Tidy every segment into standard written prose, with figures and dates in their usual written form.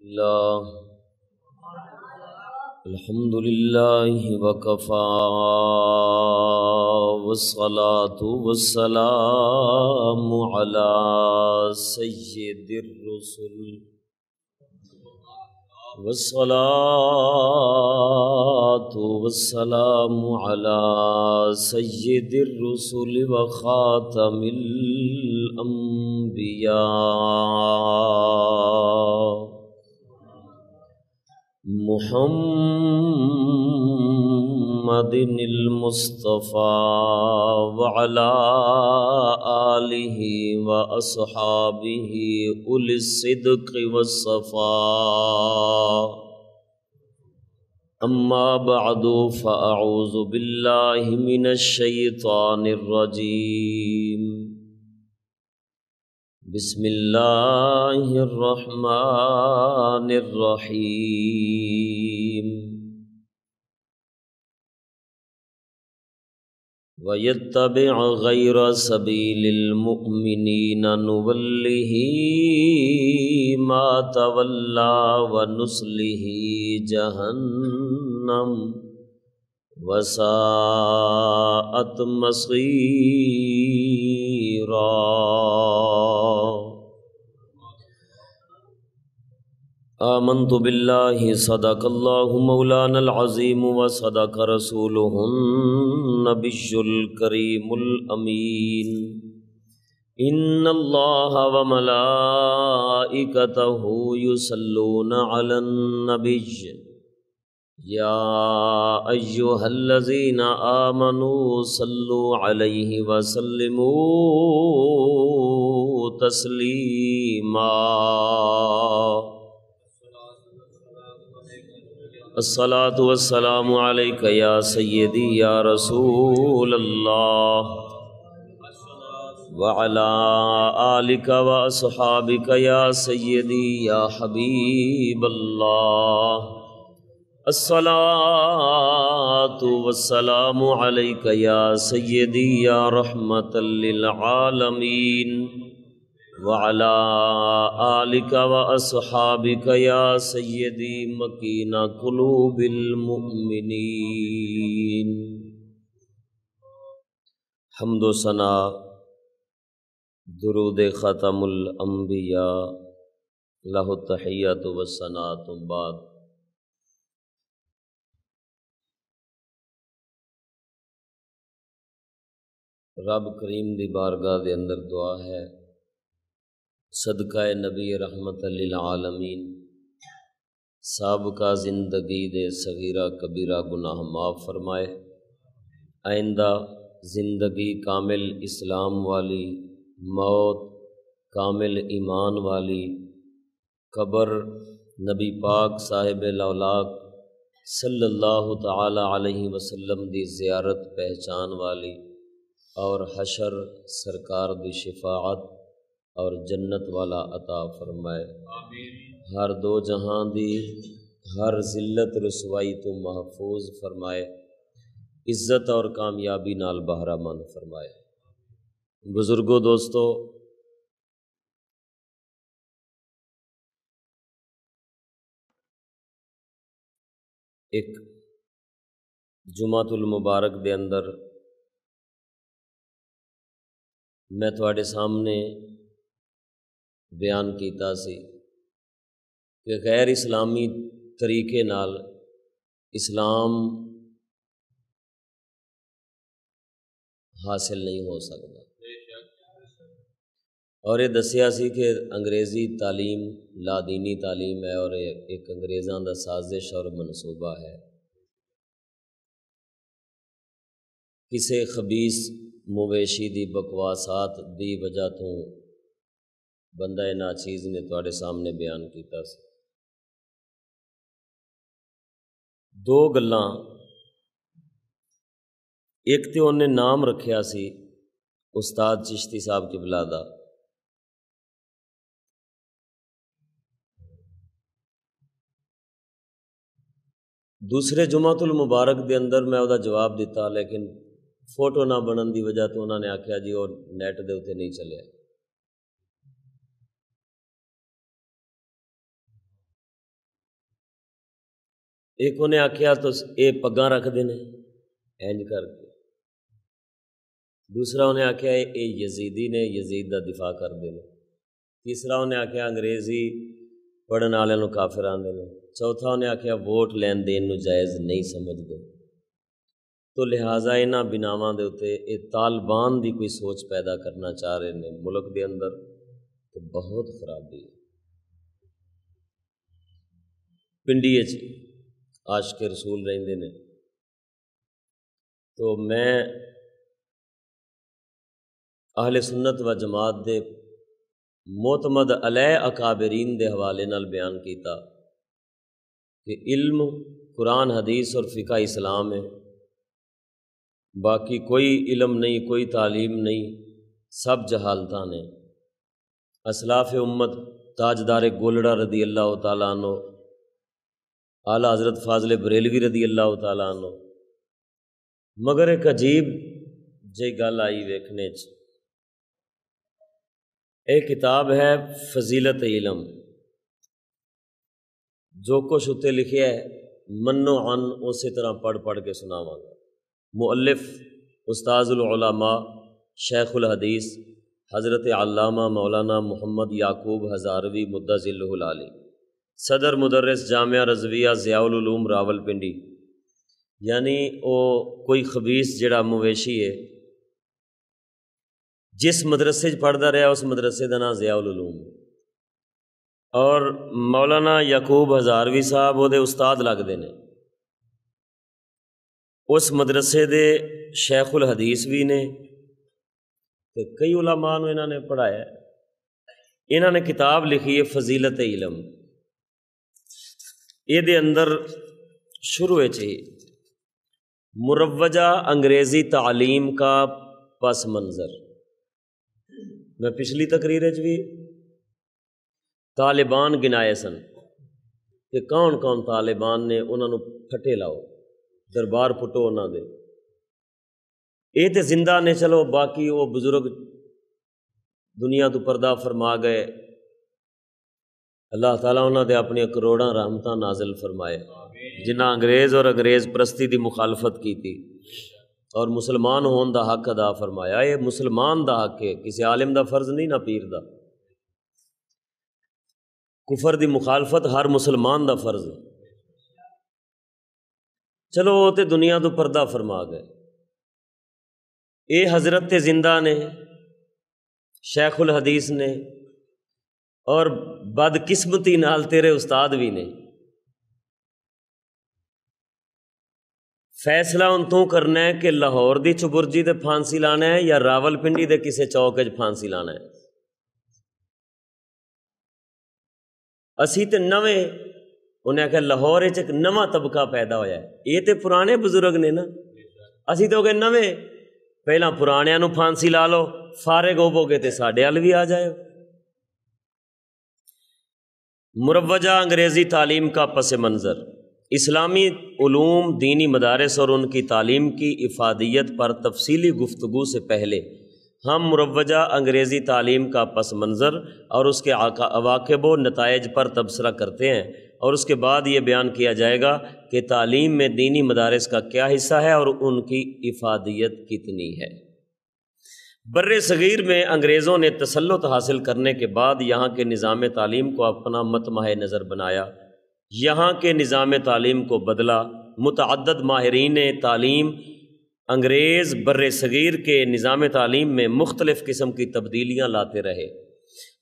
اللہ الحمد للہ وکفا والصلاة والسلام علی سید الرسل والصلاة والسلام علی سید الرسل وخاتم الانبیاء محمد المصطفى وعلى آلہ واصحابہ اولي الصدق والصفاء اما بعد فاعوذ باللہ من الشیطان الرجیم بسم اللہ الرحمن الرحیم وَيَتَّبِعْ غَيْرَ سَبِيلِ الْمُؤْمِنِينَ نُوَلِّهِ مَا تَوَلَّى وَنُصْلِهِ جَهَنَّمَ وَسَاءَتْ مَصِيرًا آمنت باللہ صدق اللہ مولانا العظیم وصدق رسولہ النبی الکریم الامین ان اللہ وملائکتہ یصلون علی النبی یا ایہا الذین آمنوا صلوا علیہ وسلموا تسلیما الصلاۃ والسلام علیک یا سیدی یا رسول اللہ وعلی آلک واصحابک یا سیدی یا حبیب اللہ الصلاۃ والسلام علیک یا سیدی یا رحمۃ للعالمین وعلى آلك وأصحابك يا سيدي مكين قلوب المؤمنين حمد و ثنا درود ختم الانبیاء لہ التحیۃ والثناء بعد رب کریم دی بارگاہ دے اندر دعا ہے صدقہ نبی رحمت للعالمین سابقہ زندگی دے صغیرہ کبیرہ گناہ معاف فرمائے، آئندہ زندگی کامل اسلام والی، موت کامل ایمان والی، قبر نبی پاک صاحب الاولاق صلی اللہ تعالی علیہ وسلم دی زیارت پہچان والی، اور حشر سرکار دی شفاعت اور جنت والا عطا فرمائے، ہر دو جہاں دی ہر ذلت رسوائی تو محفوظ فرمائے، عزت اور کامیابی نال بہرہ مند فرمائے۔ بزرگوں دوستو، ایک جمعۃ المبارک دے اندر میں تواڈے سامنے بیان کیتا سی کہ غیر اسلامی طریقے نال اسلام حاصل نہیں ہو سکتا، اور یہ دسیا سی کہ انگریزی تعلیم لادینی تعلیم ہے اور ایک انگریزاں دا سازش اور منصوبہ ہے، کسے خبیث مویشی دی بکواسات دی وجہ تو بندہ ناچیز نے تواڈے سامنے بیان کیتا سی۔ دو گلاں، ایک تے انہیں نام رکھیا سی استاد چشتی صاحب قبلہ دا، دوسرے جمعۃ المبارک دے اندر میں وہ جواب دیتا، لیکن فوٹو نہ بنن دی وجہ تو انہوں نے آکھیا جی وہ نیٹ دے اوتے نہیں چلیا۔ ایک انہیں آخیا تو یہ پگاں رکھ دینے اینج کر کے، دوسرا انہیں آخیا یہ یزیدی نے یزید دا دفاع کر دینے، تیسرا انہیں آخیا انگریزی پڑھن والوں کافر آندے نے، چوتھا انہیں آخیا ووٹ لین دین نو جائز نہیں سمجھتے۔ تو لہٰذا انہاں بناواں دے اتے یہ طالبان دی کوئی سوچ پیدا کرنا چاہ رہے ہیں ملک دے اندر، تو بہت خرابی ہے۔ پنڈی عاشق رسول رہندے نے، تو میں اہل سنت و جماعت دے معتمد علیہ اکابرین دے حوالے نال بیان کیتا کہ علم قرآن حدیث اور فقہ اسلام ہے، باقی کوئی علم نہیں، کوئی تعلیم نہیں، سب جہالتاں نے۔ اسلاف امت تاجدار گولڑا رضی اللہ تعالیٰ عنہ، اعلیٰ حضرت فاضل بریلوی رضی اللہ تعالیٰ عنہ، مگر ایک عجیب جی گل آئی ویکھنے چ۔ ایک کتاب ہے فضیلت علم، جو کچھ اتنے لکھیا ہے منو عن اسی طرح پڑھ پڑھ کے سناواں گا۔ مؤلف استاذ العلماء شیخ الحدیث حضرت علامہ مولانا محمد یعقوب ہزاروی مدہ ذلہ العالی، صدر مدرس جامعہ رضویہ ضیاء العلوم راول پنڈی، یعنی وہ کوئی خبیث جڑا مویشی ہے جس مدرسے پڑھتا رہا اس مدرسے کا نام ضیاء العلوم، اور مولانا یعقوب ہزاروی صاحب وہ استاد لگتے ہیں، اس مدرسے دے شیخ الحدیث بھی نے، تو کئی علماء نو انہوں نے پڑھایا۔ انہوں نے کتاب لکھی ہے فضیلت علم، یہ دے اندر شروع ہی مروجہ انگریزی تعلیم کا پس منظر، میں پچھلی تقریر بھی طالبان گنائے سن کہ کون کون طالبان نے انہوں نے پھٹے لاؤ، دربار پھٹو انہوں دے، یہ تو زندہ نے، چلو باقی وہ بزرگ دنیا تو پردہ فرما گئے، اللہ تعالیٰ انہوں دے اپنی کروڑاں رحمتاں نازل فرمائے، جنہ انگریز اور انگریز پرستی دی مخالفت کی تھی اور مسلمان ہون دا حق ادا فرمایا۔ یہ مسلمان دا حق ہے، کسی عالم دا فرض نہیں، نہ پیر دا۔ کفر دی مخالفت ہر مسلمان دا فرض ہے۔ چلو وہ تے دنیا تو پردہ فرما گئے، اے حضرت تے زندہ نے، شیخ الحدیث نے، اور بدقسمتی نال تیرے استاد بھی نے۔ فیصلہ ان تو کرنا ہے کہ لاہور دی چبرجی تے پھانسی لانا ہے یا راول پنڈی دے کسے چوک وچ پھانسی لانا ہے۔ اسی تے نویں انہیں کہ لاہور وچ ایک نواں طبقہ پیدا ہویا ہے، یہ تے پرانے بزرگ نے نا، اسی تو کہ نویں پہلا پرانیاں نو پھانسی لا لو، فارغ ہوو گے تے ساڈے ال بھی آ جائے۔ مروجہ انگریزی تعلیم کا پس منظر، اسلامی علوم دینی مدارس اور ان کی تعلیم کی افادیت پر تفصیلی گفتگو سے پہلے ہم مروجہ انگریزی تعلیم کا پس منظر اور اس کے عواقب و نتائج پر تبصرہ کرتے ہیں، اور اس کے بعد یہ بیان کیا جائے گا کہ تعلیم میں دینی مدارس کا کیا حصہ ہے اور ان کی افادیت کتنی ہے۔ بر صغیر میں انگریزوں نے تسلط حاصل کرنے کے بعد یہاں کے نظام تعلیم کو اپنا مطمع نظر بنایا، یہاں کے نظام تعلیم کو بدلا۔ متعدد ماہرین تعلیم انگریز بر صغیر کے نظام تعلیم میں مختلف قسم کی تبدیلیاں لاتے رہے،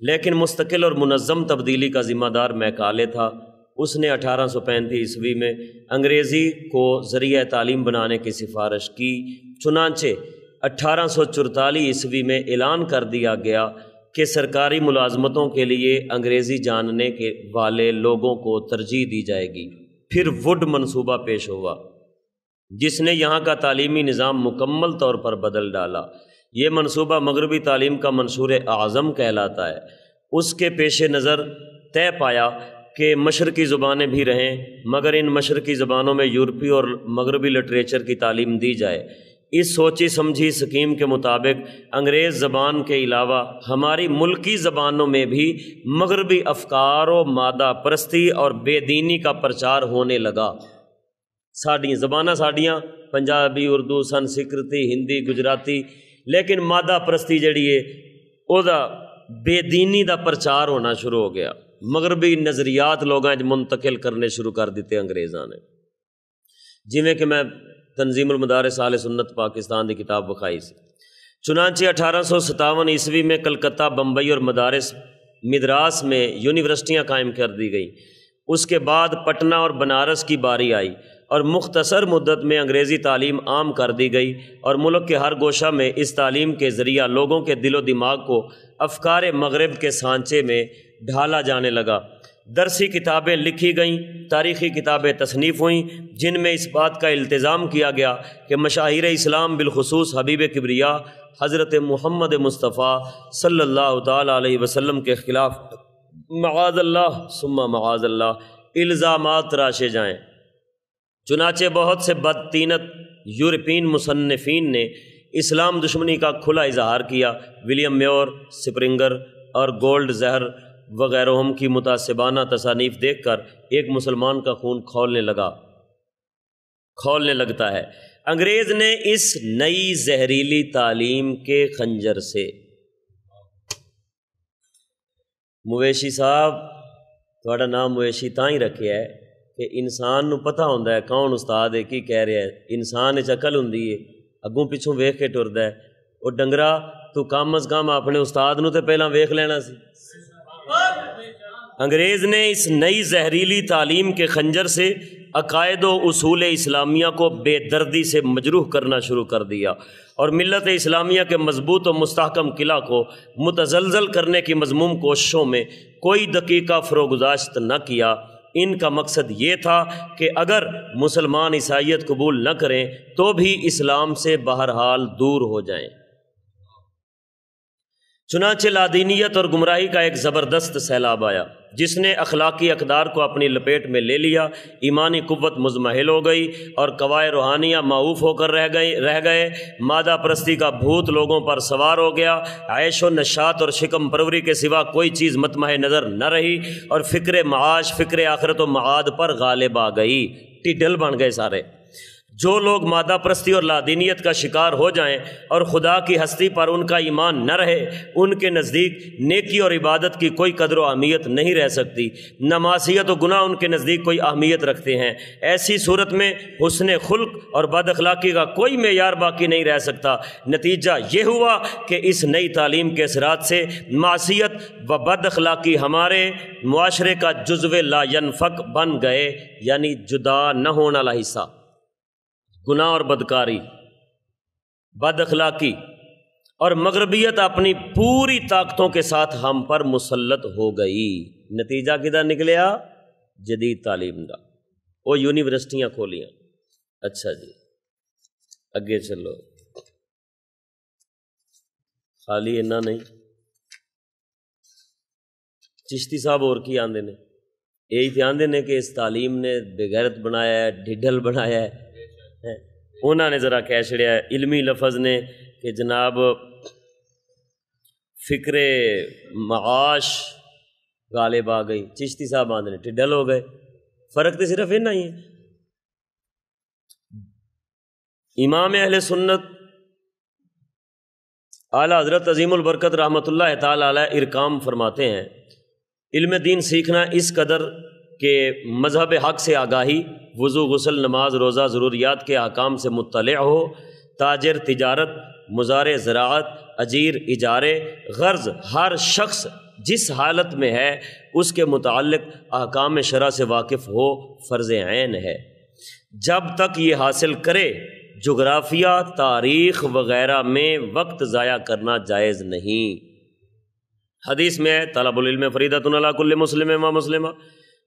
لیکن مستقل اور منظم تبدیلی کا ذمہ دار میکالے تھا۔ اس نے 1835 عیسوی میں انگریزی کو ذریعہ تعلیم بنانے کی سفارش کی، چنانچہ 1844 عیسوی میں اعلان کر دیا گیا کہ سرکاری ملازمتوں کے لیے انگریزی جاننے کے والے لوگوں کو ترجیح دی جائے گی۔ پھر وڈ منصوبہ پیش ہوا جس نے یہاں کا تعلیمی نظام مکمل طور پر بدل ڈالا۔ یہ منصوبہ مغربی تعلیم کا منشور اعظم کہلاتا ہے۔ اس کے پیش نظر طے پایا کہ مشرقی زبانیں بھی رہیں، مگر ان مشرقی زبانوں میں یورپی اور مغربی لٹریچر کی تعلیم دی جائے۔ اس سوچی سمجھی سکیم کے مطابق انگریز زبان کے علاوہ ہماری ملکی زبانوں میں بھی مغربی افکار و مادہ پرستی اور بے دینی کا پرچار ہونے لگا۔ ساڑیاں زباناں ساڑیاں پنجابی، اردو، سنسکرتی، ہندی، گجراتی، لیکن مادہ پرستی جڑی ہے او دا بے دینی دا پرچار ہونا شروع ہو گیا، مغربی نظریات لوگاں منتقل کرنے شروع کر دیتے انگریزاں نے، جویں کہ میں تنظیم المدارس اہل سنت پاکستان دی کتاب بخائی سی۔ چنانچہ 1857 عیسوی میں کلکتہ، بمبئی اور مدراس میں یونیورسٹیاں قائم کر دی گئیں۔ اس کے بعد پٹنہ اور بنارس کی باری آئی اور مختصر مدت میں انگریزی تعلیم عام کر دی گئی اور ملک کے ہر گوشہ میں اس تعلیم کے ذریعہ لوگوں کے دل و دماغ کو افکار مغرب کے سانچے میں ڈھالا جانے لگا۔ درسی کتابیں لکھی گئیں، تاریخی کتابیں تصنیف ہوئیں، جن میں اس بات کا التزام کیا گیا کہ مشاہیر اسلام بالخصوص حبیب کبریا حضرت محمد مصطفیٰ صلی اللہ تعالیٰ علیہ وسلم کے خلاف معاذ اللہ ثم معاذ اللہ الزامات تراشے جائیں۔ چنانچہ بہت سے بدطینت یورپین مصنفین نے اسلام دشمنی کا کھلا اظہار کیا۔ ولیم میور، سپرنگر اور گولڈ زہر وغیرہم کی متعصبانہ تصانیف دیکھ کر ایک مسلمان کا خون کھولنے لگتا ہے۔ انگریز نے اس نئی زہریلی تعلیم کے خنجر سے، مویشی صاحب تھوڑا نام مویشی تاں ہی رکھیا ہے کہ انسان نو پتہ ہوندا ہے کون استاد ہے کی کہہ رہا ہے، انسان وچ عقل ہوندی ہے، اگوں پچھوں ویکھ کے ٹردا ہے۔ او ڈنگرا تو کم از کم اپنے استاد نو تے پہلاں ویکھ لینا سی۔ انگریز نے اس نئی زہریلی تعلیم کے خنجر سے عقائد و اصول اسلامیہ کو بے دردی سے مجروح کرنا شروع کر دیا اور ملت اسلامیہ کے مضبوط و مستحکم قلعہ کو متزلزل کرنے کی مذموم کوششوں میں کوئی دقیقہ فروگزاشت نہ کیا۔ ان کا مقصد یہ تھا کہ اگر مسلمان عیسائیت قبول نہ کریں تو بھی اسلام سے بہرحال دور ہو جائیں۔ چنانچہ لادینیت اور گمراہی کا ایک زبردست سیلاب آیا جس نے اخلاقی اقدار کو اپنی لپیٹ میں لے لیا، ایمانی قوت مزمحل ہو گئی اور قوائے روحانیہ معوف ہو کر رہ گئے، مادہ پرستی کا بھوت لوگوں پر سوار ہو گیا، عیش و نشاط اور شکم پروری کے سوا کوئی چیز مطمع نظر نہ رہی اور فکر معاش، فکر آخرت و معاد پر غالب آ گئی، ٹڈل بن گئے سارے۔ جو لوگ مادہ پرستی اور لادینیت کا شکار ہو جائیں اور خدا کی ہستی پر ان کا ایمان نہ رہے، ان کے نزدیک نیکی اور عبادت کی کوئی قدر و اہمیت نہیں رہ سکتی، نہ معصیت و گناہ ان کے نزدیک کوئی اہمیت رکھتے ہیں۔ ایسی صورت میں حسن خلق اور بد اخلاقی کا کوئی معیار باقی نہیں رہ سکتا۔ نتیجہ یہ ہوا کہ اس نئی تعلیم کے اثرات سے معصیت و بد اخلاقی ہمارے معاشرے کا جزو لا ینفک بن گئے، یعنی جدا نہ ہونے والا حصہ۔ گناہ اور بدکاری، بد اخلاقی اور مغربیت اپنی پوری طاقتوں کے ساتھ ہم پر مسلط ہو گئی۔ نتیجہ کدھر نکلیا؟ جدید تعلیم دا، وہ یونیورسٹیاں کھولیاں۔ اچھا جی اگے چلو، خالی اینا نہیں، چشتی صاحب اور کی آندے نے؟ یہی تھے آندے نے کہ اس تعلیم نے بغیرت بنایا ہے، ڈھڈل بنایا ہے۔ انہوں نے ذرا کہہ چھڑیا ہے علمی لفظ نے کہ جناب فکر معاش غالب آ گئی، چشتی صاحب آندے نے ٹڈل ہو گئے۔ فرق تو صرف اتنا ہی ہے۔ امام اہل سنت اعلیٰ حضرت عظیم البرکت رحمۃ اللہ تعالیٰ علیہ ارکام فرماتے ہیں، علم دین سیکھنا اس قدر کہ مذہب حق سے آگاہی، وضو، غسل، نماز، روزہ، ضروریات کے احکام سے مطلع ہو، تاجر، تجارت، مزارع، زراعت، اجیر، اجارے، غرض ہر شخص جس حالت میں ہے اس کے متعلق احکام شرع سے واقف ہو، فرض عین ہے۔ جب تک یہ حاصل کرے جغرافیہ، تاریخ وغیرہ میں وقت ضائع کرنا جائز نہیں۔ حدیث میں ہے طلب العلم فریضۃ علی کل مسلم و مسلمہ،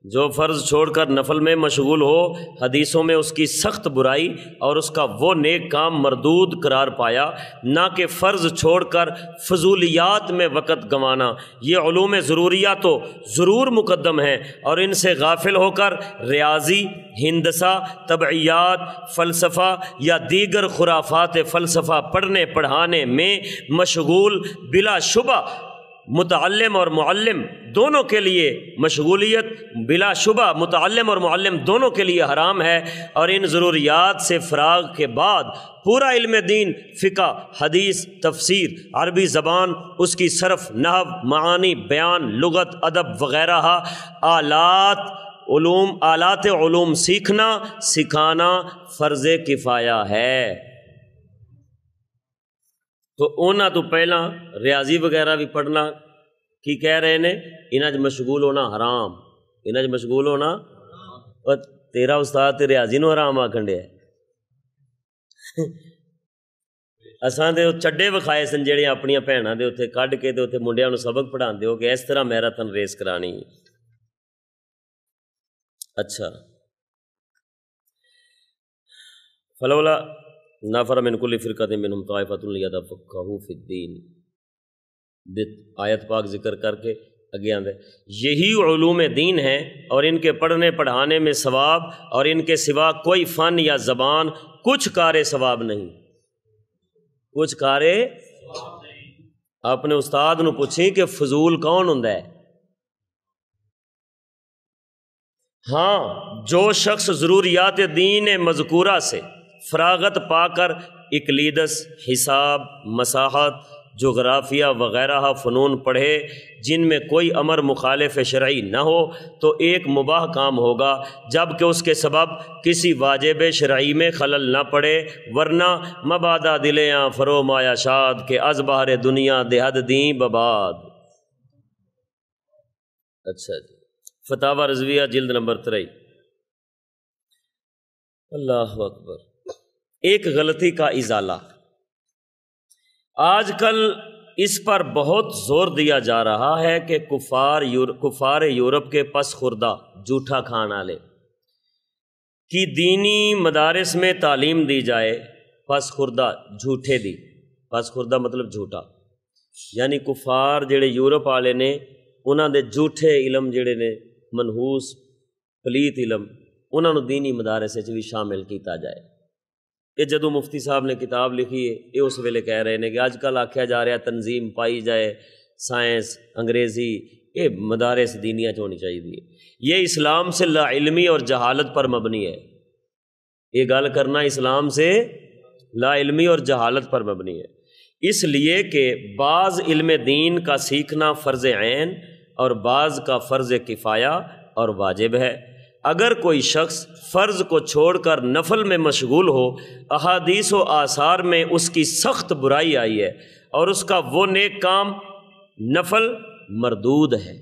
جو فرض چھوڑ کر نفل میں مشغول ہو، حدیثوں میں اس کی سخت برائی اور اس کا وہ نیک کام مردود قرار پایا، نہ کہ فرض چھوڑ کر فضولیات میں وقت گنوانا۔ یہ علوم ضروریہ تو ضرور مقدم ہیں اور ان سے غافل ہو کر ریاضی، ہندسہ، طبعیات، فلسفہ یا دیگر خرافات فلسفہ پڑھنے پڑھانے میں مشغول بلا شبہ متعلم اور معلم دونوں کے لیے مشغولیت بلا شبہ متعلم اور معلم دونوں کے لیے حرام ہے، اور ان ضروریات سے فراغ کے بعد پورا علم دین، فقہ، حدیث، تفسیر، عربی زبان، اس کی صرف، نحو، معانی، بیان، لغت، ادب وغیرہ آلات علوم سیکھنا سکھانا فرض کفایہ ہے۔ تو انہاں تو پہلا ریاضی وغیرہ بھی پڑھنا کی کہہ رہے نے انہاں مشغول ہونا حرام، انہاں مشغول ہونا، اور تیرا استاد تے ریاضی نو حرام آکھن ڈیا ہے۔ اساں دے چڈے وکھائے سن جڑے اپنی بھیناں دے اتنے کڈھ کے تے اتنے منڈیاں نو سبق پڑھاندے ہو کہ اس طرح میراتھن ریس کرانی۔ اچھا، فلولا نفر من کل فرقۃ منہم طائفۃ لیتفقہوا فی الدین، آیت پاک ذکر کر کے اگے آندے یہی علوم دین ہیں، اور ان کے پڑھنے پڑھانے میں ثواب، اور ان کے سوا کوئی فن یا زبان کچھ کار ثواب نہیں، کچھ کار۔ اپنے استاد نو پوچھیں کہ فضول کون ہوندا ہے؟ ہاں، جو شخص ضروریات دین مذکورہ سے فراغت پا کر اقلیدس، حساب، مساحت، جغرافیہ وغیرہ فنون پڑھے جن میں کوئی امر مخالف شرعی نہ ہو تو ایک مباح کام ہوگا، جبکہ اس کے سبب کسی واجب شرعی میں خلل نہ پڑے، ورنہ مبادہ دلیاں فرو مایا شاد کہ از بہر دنیا دہد دیں بباد۔ اچھا جی، فتاوی رضویہ جلد نمبر 23۔ اللہ اکبر۔ ایک غلطی کا ازالہ، آج کل اس پر بہت زور دیا جا رہا ہے کہ کفار یورپ کے پس خوردہ جھوٹا کھان والے کی دینی مدارس میں تعلیم دی جائے، پس خوردہ جھوٹے دی، پس خوردہ مطلب جھوٹا، یعنی کفار جڑے یورپ والے نے انہاں دے جھوٹے علم جڑے نے منحوس پلیت علم انہاں نو دینی مدارس وچ بھی شامل کیتا جائے۔ یہ جدو مفتی صاحب نے کتاب لکھی ہے یہ اس ویلے کہہ رہے ہیں کہ آج کل آکھیا جا رہا ہے تنظیم پائی جائے، سائنس، انگریزی، یہ مدارس دینیا ہونی چاہیے۔ یہ اسلام سے لا علمی اور جہالت پر مبنی ہے، یہ گل کرنا اسلام سے لا علمی اور جہالت پر مبنی ہے، اس لیے کہ بعض علم دین کا سیکھنا فرض عین اور بعض کا فرض کفایہ اور واجب ہے۔ اگر کوئی شخص فرض کو چھوڑ کر نفل میں مشغول ہو، احادیث و آثار میں اس کی سخت برائی آئی ہے اور اس کا وہ نیک کام نفل مردود ہے،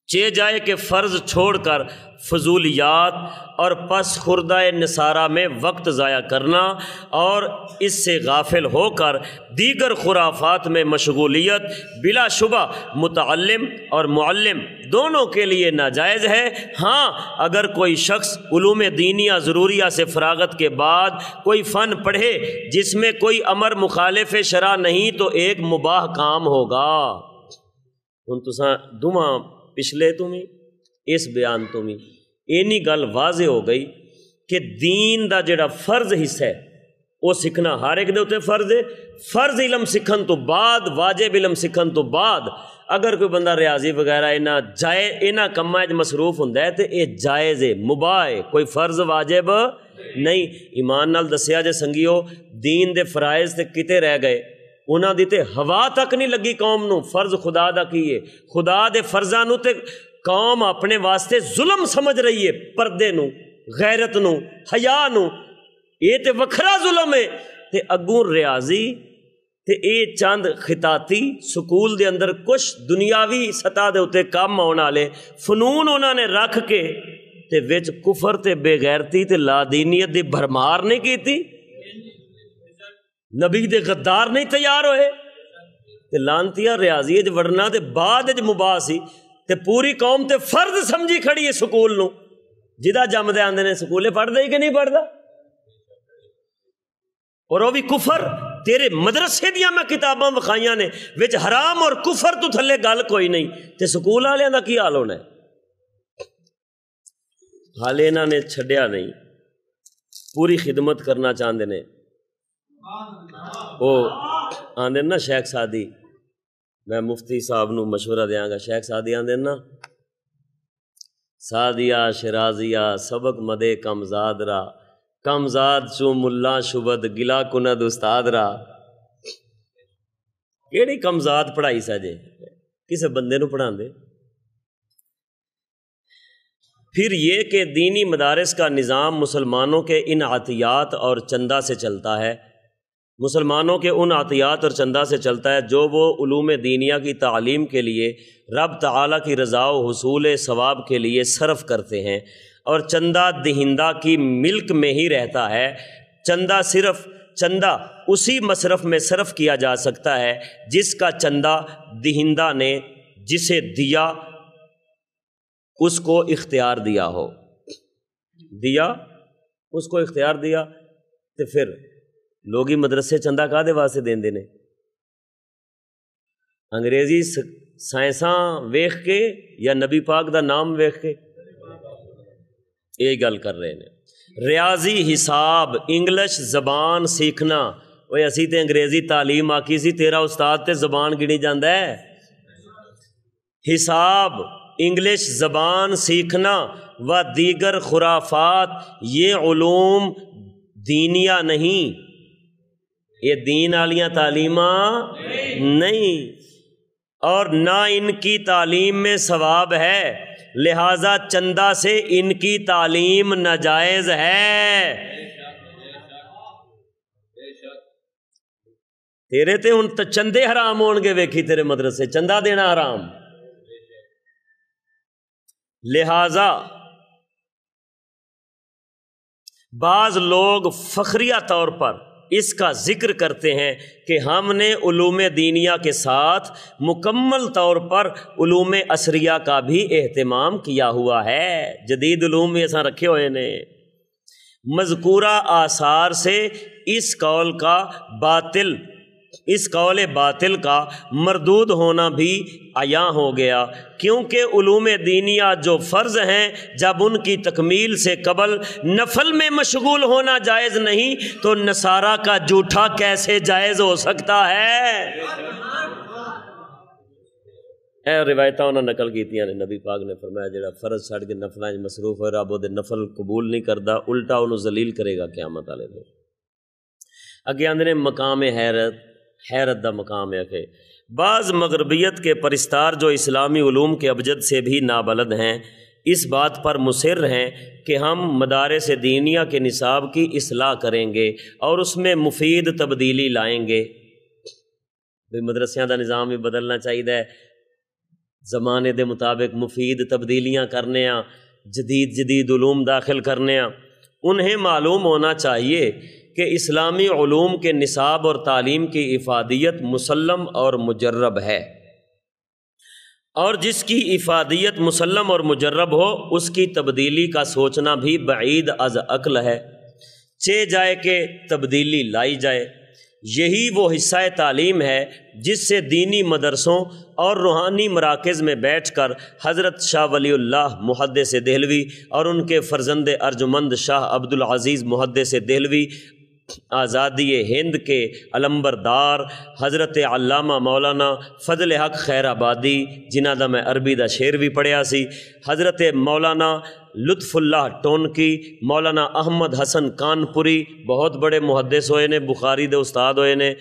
چہ جائے کہ فرض چھوڑ کر فضولیات اور پس خوردہ نصارہ میں وقت ضائع کرنا اور اس سے غافل ہو کر دیگر خرافات میں مشغولیت بلا شبہ متعلم اور معلم دونوں کے لیے ناجائز ہے۔ ہاں، اگر کوئی شخص علوم دینیہ ضروریہ سے فراغت کے بعد کوئی فن پڑھے جس میں کوئی امر مخالف شرع نہیں تو ایک مباح کام ہوگا۔ ہن تساں دوواں پچھلے تو میں اس بیان تو میں اینی گل واضح ہو گئی کہ دین دا جڑا فرض حصہ ہے وہ سیکھنا ہر ایک دے اوتے فرض ہے۔ فرض علم سیکھن تو بعد، واجب علم سیکھن تو بعد اگر کوئی بندہ ریاضی وغیرہ انہاں کماں وچ مصروف ہوندا ہے تے یہ جائز ہے، مباح ہے، کوئی فرض واجب نہیں۔ ایمان نال دسیا جے سنگیو، دین دے فرائض تے کتے رہ گئے، انہاں دی تے ہوا تک نہیں لگی قوم نو۔ فرض خدا دا کیے، خدا دے فرضاں نو تے قوم اپنے واسطے ظلم سمجھ رہی ہے، پردے نو، غیرت نو، حیا نو، یہ تے وکھرا ظلم ہے۔ تے اگوں ریاضی تے اے چند خطاطی سکول دے اندر کچھ دنیاوی سطح دے اتے کام آن والے فنون انہاں نے رکھ کے تے وچ کفر تے بے غیرتی تے لا دینیت دی بھرمار نہیں کیتی، نبی دے غدار نہیں تیار ہوئے تے لانتیاں ریاضی وچ وڑنا تے بعد وچ مباح سی تے پوری قوم تے فرض سمجھی کھڑی ہے سکول نو، جدا جمدے آندے نے سکولے پڑھ دے کہ نہیں پڑھدا، اور وہ بھی کفر۔ تیرے مدرسے دیاں میں کتاباں وکھائیاں نے وچ حرام اور کفر تو تھلے گل کوئی نہیں، تے سکول والیاں دا کی حال ہونا ہے؟ حالے انہاں نے چھڈیا نہیں، پوری خدمت کرنا چاہندے نے۔ وہ آندے نا شیخ سادی میں مفتی صاحب نو مشورہ دیاں گا، شیخ سعدی آندے نا سعدیہ شرازیہ سبق مدے کمزاد را، کمزاد چو ملا شبد گلا کند استاد را۔ کیڑی کمزاد پڑھائی سجے کسے بندے نو پڑھا دے۔ پھر یہ کہ دینی مدارس کا نظام مسلمانوں کے ان عطیات اور چندہ سے چلتا ہے، مسلمانوں کے ان عطیات اور چندہ سے چلتا ہے جو وہ علوم دینیہ کی تعلیم کے لیے رب تعالیٰ کی رضا و حصول ثواب کے لیے صرف کرتے ہیں، اور چندہ دہندہ کی ملک میں ہی رہتا ہے۔ چندہ اسی مصرف میں صرف کیا جا سکتا ہے جس کا چندہ دہندہ نے جسے دیا اس کو اختیار دیا ہو، دیا اس کو اختیار دیا۔ تو پھر لوگی مدرسے چندہ کا دے واسطے دین دینے، انگریزی سائنساں ویخ کے یا نبی پاک دا نام ویخ کے؟ یہی گل کر رہے ہیں۔ ریاضی حساب انگلش زبان سیکھنا، وہ اسی تے انگریزی تعلیم آکی سی، تیرا استاد تے زبان گنی جاندہ ہے۔ حساب انگلش زبان سیکھنا و دیگر خرافات یہ علوم دینیہ نہیں، یہ دین والیاں تعلیماں نہیں، اور نہ ان کی تعلیم میں ثواب ہے، لہذا چندہ سے ان کی تعلیم ناجائز ہے۔ تیرے تے ان چندے حرام ہون گے، ویکھی تیرے مدرسے چندہ دینا حرام۔ لہذا بعض لوگ فخریہ طور پر اس کا ذکر کرتے ہیں کہ ہم نے علوم دینیہ کے ساتھ مکمل طور پر علوم عصریہ کا بھی اہتمام کیا ہوا ہے، جدید علوم میں ایسا رکھے ہوئے نے۔ مذکورہ آثار سے اس قول باطل کا مردود ہونا بھی عیاں ہو گیا، کیونکہ علوم دینیہ جو فرض ہیں جب ان کی تکمیل سے قبل نفل میں مشغول ہونا جائز نہیں تو نصارہ کا جھوٹا کیسے جائز ہو سکتا ہے؟ اے روایتاں انہوں نے نقل کیتیاں نے، نبی پاک نے فرمایا جڑا فرض چھڑ کے نفلاں وچ مصروف ہوئے رب دے نفل قبول نہیں کردا، الٹا انہوں ذلیل کرے گا قیامت والے دن۔ اگے آندے نے مقام حیرت دا مقام ہے کہ بعض مغربیت کے پرستار جو اسلامی علوم کے ابجد سے بھی نابلد ہیں اس بات پر مصر ہیں کہ ہم مدارس دینیہ کے نصاب کی اصلاح کریں گے اور اس میں مفید تبدیلی لائیں گے۔ مدرسیاں دا نظام بھی بدلنا چاہیے، زمانے دے مطابق مفید تبدیلیاں کرنے ہاں، جدید علوم داخل کرنے ہاں۔ انہیں معلوم ہونا چاہیے کہ اسلامی علوم کے نصاب اور تعلیم کی افادیت مسلم اور مجرب ہے، اور جس کی افادیت مسلم اور مجرب ہو اس کی تبدیلی کا سوچنا بھی بعید از عقل ہے، چہ جائے کہ تبدیلی لائی جائے۔ یہی وہ حصہ تعلیم ہے جس سے دینی مدرسوں اور روحانی مراکز میں بیٹھ کر حضرت شاہ ولی اللہ محدث دہلوی اور ان کے فرزند ارجمند شاہ عبدالعزیز محدث دہلوی آزادی ہند کے علمبردار حضرت علامہ مولانا فضل حق خیر آبادی، جنہ دا میں عربی دا شعر بھی پڑھیا سی، حضرت مولانا لطف اللہ ٹونکی، مولانا احمد حسن کانپوری، بہت بڑے محدث ہوئے نے، بخاری دے استاد ہوئے نے،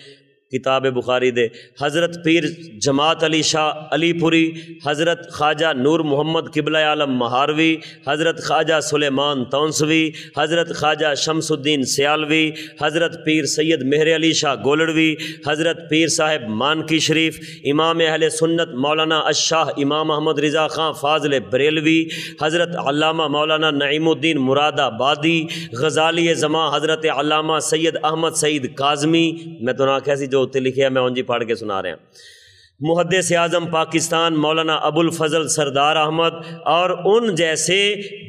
کتاب بخاری دے، حضرت پیر جماعت علی شاہ علی پوری، حضرت خواجہ نور محمد قبلہ عالم مہاروی، حضرت خواجہ سلیمان تونسوی، حضرت خواجہ شمس الدین سیالوی، حضرت پیر سید مہر علی شاہ گولڑوی، حضرت پیر صاحب مانکی شریف، امام اہل سنت مولانا الشاہ امام احمد رضا خان فاضل بریلوی، حضرت علامہ مولانا نعیم الدین مراد آبادی، غزالی زماں حضرت علامہ سید احمد سعید کاظمی، میں تو نہ کیسی جو اتنے لکھے ہیں میں انجی پڑھ کے سنا رہے ہیں، محدث اعظم پاکستان مولانا ابو الفضل سردار احمد، اور ان جیسے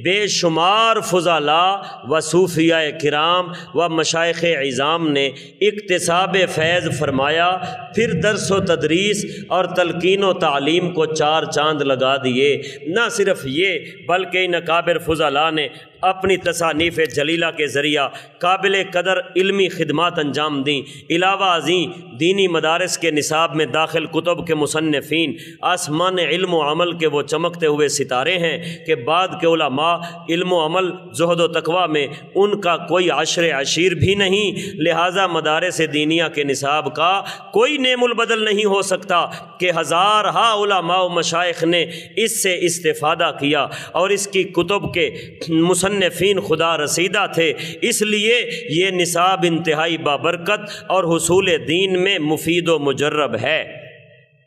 بے شمار فضلاء و صوفیہ کرام و مشائخ عظام نے اکتساب فیض فرمایا، پھر درس و تدریس اور تلقین و تعلیم کو چار چاند لگا دیے۔ نہ صرف یہ بلکہ ان اکابر فضلاء نے اپنی تصانیف جلیلہ کے ذریعہ قابل قدر علمی خدمات انجام دیں۔ علاوہ ازیں دینی مدارس کے نصاب میں داخل کتب کے مصنفین آسمان علم و عمل کے وہ چمکتے ہوئے ستارے ہیں کہ بعد کے علماء علم و عمل زہد و تقویٰ میں ان کا کوئی عشر عشیر بھی نہیں، لہٰذا مدارس دینیہ کے نصاب کا کوئی نعم البدل نہیں ہو سکتا کہ ہزارہا علماء و مشائخ نے اس سے استفادہ کیا اور اس کی کتب کے مصنفین خدا رسیدہ تھے، اس لیے یہ نصاب انتہائی بابرکت اور حصول دین میں مفید و مجرب ہے۔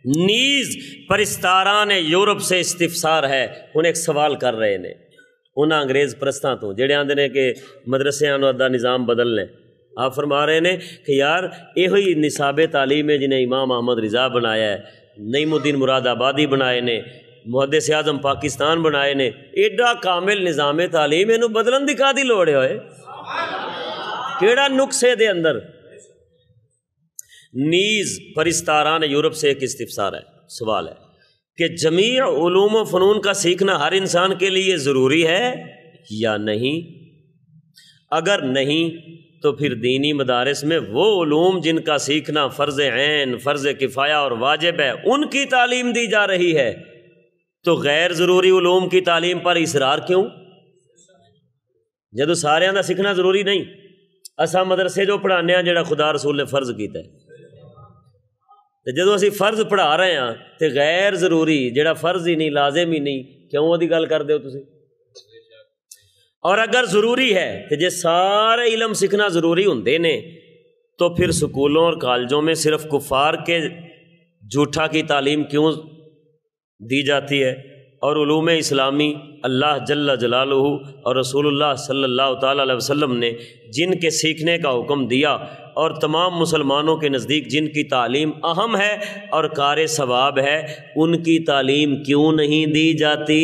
نیز پرستاران یورپ سے استفسار ہے، انہیں ایک سوال کر رہے نے انہاں انگریز پرستاں تو جڑے آندے نے کہ مدرسیاں دا نظام بدل لیں۔ آپ فرما رہے ہیں کہ یار یہ ہوئی نصاب تعلیم ہے جنہیں امام احمد رضا بنایا ہے، نعیم الدین مراد آبادی بنائے نے، محدث اعظم پاکستان بنائے نے، ایڈا کامل نظام تعلیم اینو بدلن دی کادی لوڑ ہوئے، کیڑا نقصے دے اندر۔ نیز پرستاران یورپ سے ایک استفسار ہے، سوال ہے کہ جمیع علوم و فنون کا سیکھنا ہر انسان کے لیے ضروری ہے یا نہیں؟ اگر نہیں تو پھر دینی مدارس میں وہ علوم جن کا سیکھنا فرض عین، فرض کفایہ اور واجب ہے ان کی تعلیم دی جا رہی ہے، تو غیر ضروری علوم کی تعلیم پر اصرار کیوں؟ جدو سارے دا سیکھنا ضروری نہیں، اساں مدرسے جو پڑھانے ہیں جڑا خدا رسول نے فرض کیتا ہے، تو جدو اسی فرض پڑھا رہے ہیں تو غیر ضروری جڑا فرض ہی نہیں، لازم ہی نہیں، کیوں وہ دی گل کر دے ہو تسی؟ اور اگر ضروری ہے تو جے سارے علم سیکھنا ضروری ہوندے نے تو پھر سکولوں اور کالجوں میں صرف کفار کے جھوٹا کی تعلیم کیوں دی جاتی ہے، اور علوم اسلامی اللہ جل جلالہ اور رسول اللہ صلی اللہ تعالیٰ علیہ وسلم نے جن کے سیکھنے کا حکم دیا اور تمام مسلمانوں کے نزدیک جن کی تعلیم اہم ہے اور کار ثواب ہے، ان کی تعلیم کیوں نہیں دی جاتی؟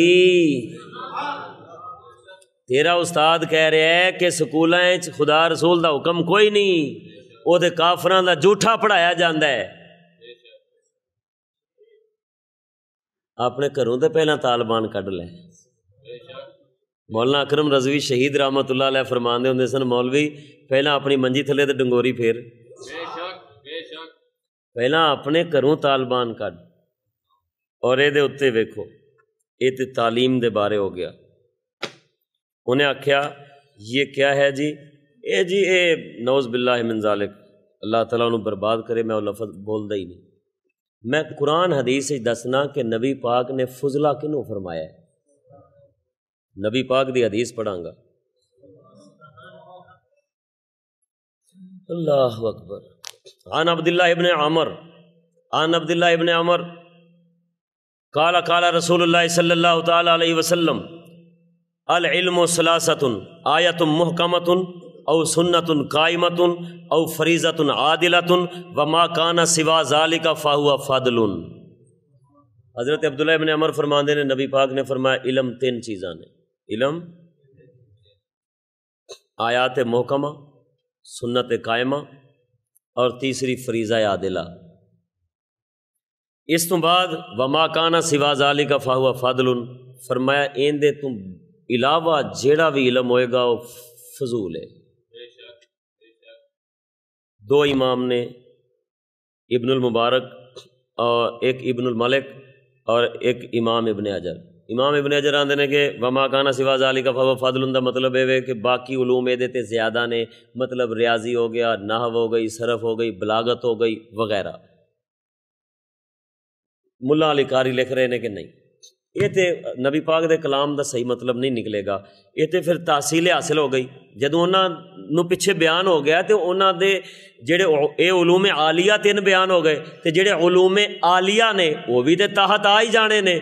تیرا استاد کہہ رہا ہے کہ سکولاں خدا رسول دا حکم کوئی نہیں، وہ تے کافراں دا جھوٹا پڑھایا جاندہ ہے۔ اپنے گھروں تے پہلا طالبان کڈ لے۔ مولانا اکرم رضوی شہید رحمت اللہ علیہ فرماندے ہوندے سن، مولوی پہلا اپنی منجی تھلے تے ڈنگوری پھیر، پہلا اپنے گھروں طالبان کڈ، اور اے دے اتے ویکھو اے تے تعلیم دے بارے ہو گیا۔ انہیں آکھیا یہ کیا ہے جی؟ اے نعوذ باللہ من ذالک، اللہ تعالیٰ انہوں برباد کرے، میں وہ لفظ بولدا ہی نہیں۔ میں قرآن حدیث دسنا کہ نبی پاک نے فضلہ کنوں فرمایا ہے، نبی پاک دی حدیث پڑھاں گا۔ اللہ اکبر۔ عن عبداللہ ابن عمر قال قال رسول اللہ صلی اللہ تعالی علیہ وسلم العلم ثلاثۃ آیۃ محکمۃ او سنت قائمۃ او فریضۃ عادلۃ وما کان سوا ذلک فہو فضل۔ حضرت عبداللہ ابن عمر فرماندے نے نبی پاک نے فرمایا علم تین چیزاں نے، علم آیات محکمہ، سنت قائمہ اور تیسری فریضہ عادلہ۔ اس تو بعد وما کان سوا ذلک فہو فضل، فرمایا این دے تم علاوہ جیڑا بھی علم ہوئے گا وہ فضول ہے۔ دو امام نے، ابن المبارک اور ایک ابن الملک اور ایک امام ابن حجر۔ امام ابن حجر آندے نے کہ وما کان سوا ذالک فہو فضل، دا مطلب ہے کہ باقی علوم دے تے زیادہ نے، مطلب ریاضی ہو گیا، نحو ہو گئی، صرف ہو گئی، بلاغت ہو گئی وغیرہ۔ ملا علی قاری لکھ رہے ہیں کہ نہیں، یہ تے نبی پاک دے کلام دا صحیح مطلب نہیں نکلے گا، یہ تے پھر تحصیل حاصل ہو گئی۔ جدوں انہاں نو پیچھے بیان ہو گیا تے انہاں دے جڑے اے علوم عالیہ تین بیان ہو گئے، تے جڑے علوم عالیہ نے وہ بھی تے تحت آ ہی جانے نے،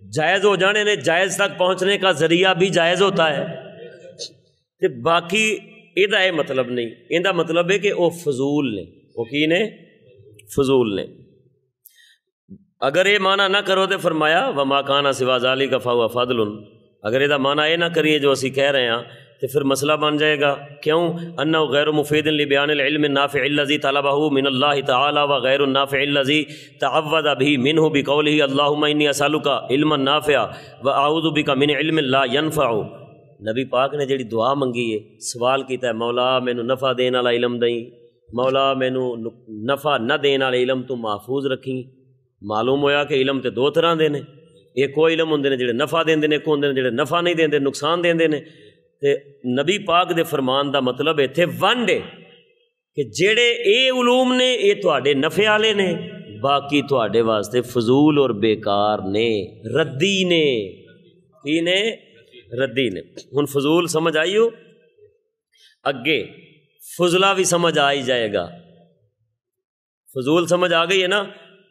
جائز ہو جانے نے، جائز تک پہنچنے کا ذریعہ بھی جائز ہوتا ہے۔ تے باقی یہ اے مطلب نہیں، ان دا مطلب ہے کہ وہ فضول نے، وہ کی نے؟ فضول نے۔ اگر یہ معنی نہ کرو تو فرمایا وما کان سوا ذالک فہو فضل، اگر یہ معنی یہ نہ کریے جو اسی کہہ رہے ہیں تو پھر مسئلہ بن جائے گا. کیوں؟ انہ غیر مفید لبیان العلم النافع الذی طلبہ من اللہ تعالی و غیر النافع الذی تعوذ به منہ بقولہ اللہم انی اسألک علما نافعا و اعوذ بک من علم لا ينفع. نبی پاک نے جڑی دعا منگی ہے، سوال کیتا ہے مولا مینوں نفع دین والا علم دیں، مولا مینوں نفع نہ دین والے علم تو محفوظ رکھیں. معلوم ہویا کہ علم تے دو طرح دے نے، ایک وہ علم ہوندے نے جڑے نفع دیندے نے، ایک ہوندے نے جڑے نفع نہیں دیندے، نقصان دیندے نے. تے نبی پاک دے فرمان دا مطلب ایتھے ونڈ ہے کہ جڑے اے علوم نے اے تواڈے نفع والے نے، باقی تواڈے واسطے فضول اور بیکار نے، ردی نے. کی نے؟ ردی نے. ہن فضول سمجھ آئی ہو؟ اگے فضلہ بھی سمجھ آ ہی جائے گا. فضول سمجھ آ گئی ہے نا.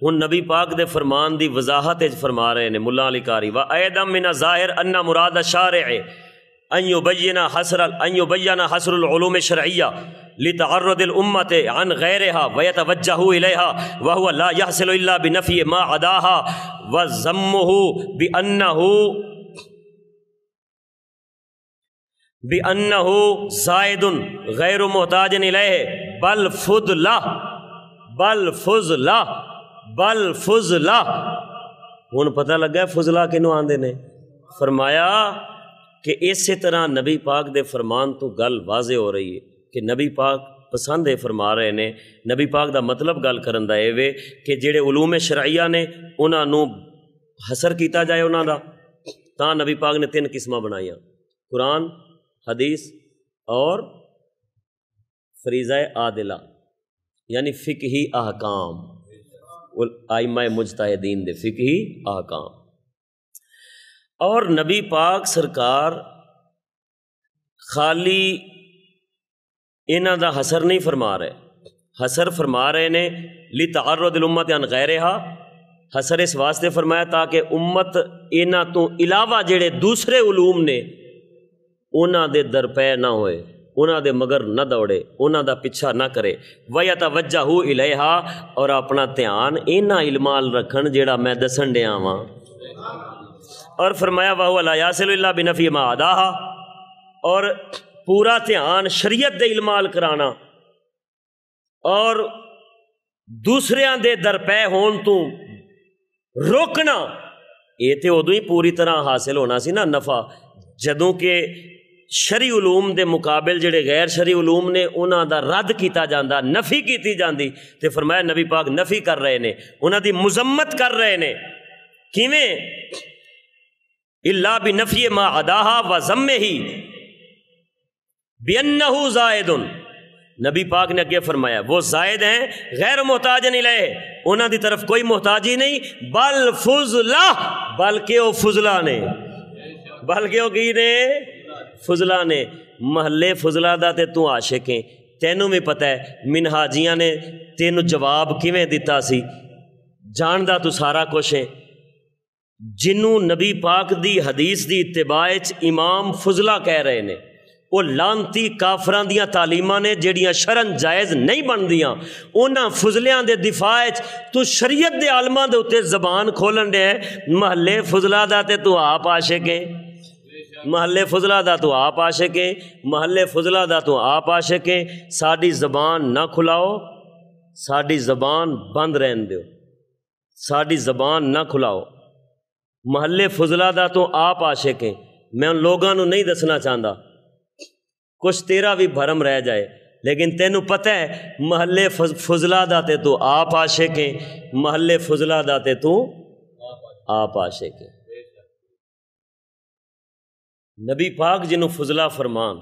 ہن نبی پاک دے فرمان دی وضاحت فرما رہے ہیں ملا علی قاری وَأَيْضًا مِنَ الظَّاهِرِ أَنَّ مُرَادَ الشَّارِعِ أَن يُبَيِّنَ حَصْرُ الْعُلُومِ الشَّرْعِيَّةِ لِتَعَرُّضِ الْأُمَّةِ عَنْ غَيْرِهَا وَيَتَوَجَّهُ إِلَيْهَا وَهُوَ لَا يَحْصِلُ إِلَّا بِنَفْيِ مَا عَدَاهَا وَذَمُّهُ بِأَنَّهُ زَائِدٌ غَيْرُ مُحْتَاجٍ إِلَيْهِ بل فضلہ. ہن پتہ لگا فضلہ کنوں آندے نے. فرمایا کہ اسی طرح نبی پاک دے فرمان تو گل واضح ہو رہی ہے کہ نبی پاک پسند ہے فرما رہے نے. نبی پاک دا مطلب گل کرن دا اے وے کہ جڑے علوم شرعیہ نے انہاں نو حصر کیتا جائے انہاں دا. تاں نبی پاک نے 3 قسماں بنائیاں: قرآن، حدیث اور فریضہ عادلہ، یعنی فقہی احکام، ائمہ مجتہدین دے فقہی احکام. اور نبی پاک سرکار خالی انہاں دا حصر نہیں فرما رہے، حصر فرما رہے نے لِتَعَرُّضِ الْأُمَّةِ عَنْ غَيْرِهَا. حصر اس واسطے فرمایا تاکہ امت انہاں تو علاوہ جڑے دوسرے علوم نے انہاں دے درپے نہ ہوئے، انہاں دے مگر نہ دوڑے، انہاں دا پیچھا نہ کرے. وَيَتَوَجَّهُ إِلَيْهَا، اور اپنا دھیان انہاں علمال رکھن جیڑا میں دسن ڈیاں واں. اور فرمایا وَهُوَ لَا يَصِلُ إِلَّا بِنَفْيِ مَا عَدَاهَا، اور پورا دھیان شریعت دے علمال کرانا اور دوسریاں دے درپے ہون تو روکنا. یہ تے ادو ہی پوری طرح حاصل ہونا سی نا نفع، جدوں کہ شرعی علوم دے مقابل جڑے غیر شرعی علوم نے انہاں دا رد کیتا جاندہ، نفی کیتی جاندی. تے فرمایا نبی پاک نفی کر رہے نے، انہاں دی مذمت کر رہے نے. کیویں؟ الا بنفی ما عداہا و ذمہ بانہ زائد. نبی پاک نے اگے فرمایا وہ زائد ہیں غیر محتاج الیہ، انہاں دی طرف کوئی محتاجی نہیں، بل فضلہ، بلکہ وہ فضلہ نے، بلکہ وہ کی نے؟ فضلہ نے. محلے فضلہ دا تے تو عاشق ہیں، تینوں میں پتہ ہے منہاجیاں نے تینوں جواب کیویں دیتا سی، جاندا تو سارا کچھ ہے. جنوں نبی پاک دی حدیث دی اتباع امام فضلہ کہہ رہے نے، وہ لانتی کافراں دیاں تعلیماں نے جڑیاں شرن جائز نہیں بندیاں، انہاں فضلیاں دے دفاع تو شریعت دے عالماں دے اتے زبان کھولن دے. محلے فضلہ دا تے تو آپ عاشق ہیں، محلے فضلہ دا تو آپ عاشق ہیں، محلے فضلہ دا تو آپ عاشق ہیں. ساڈی زبان نہ کھلاؤ، ساڈی زبان بند رہن دیو، ساڈی زبان نہ کھلاؤ. محلے فضلہ دا تو آپ عاشق ہیں. میں ان لوگاں نو نہیں دسنا چاہتا، کچھ تیرا بھی بھرم رہ جائے، لیکن تینوں پتہ ہے محلے فضلہ دا تے تو آپ عاشق ہیں، محلے فضلہ دا تے تو آپ عاشق ہیں. نبی پاک جنوں فضلہ فرمان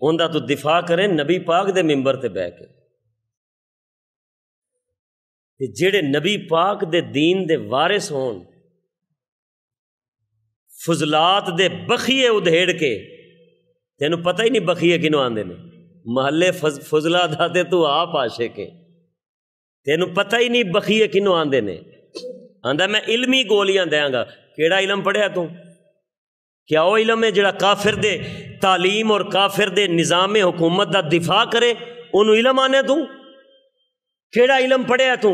ان دا تو دفاع کریں نبی پاک دے ممبر تے بہ کے. جڑے نبی پاک دے دین دے وارث ہون، فضلات دے بخیے ادھیڑ کے، تینوں پتہ ہی نہیں بخیے کنوں آندے نے، محلے فضلہ دا تے تو آپ عاشق ہے، تینوں پتہ ہی نہیں بخیے کنوں آندے نے. آندا میں علمی گولیاں دیاں گا. کیڑا علم پڑھیا تو؟ کیا وہ علم ہے جڑا کافر دے تعلیم اور کافر دے نظام حکومت دا دفاع کرے انہوں علم آنے تو؟ کیڑا علم پڑھیا تو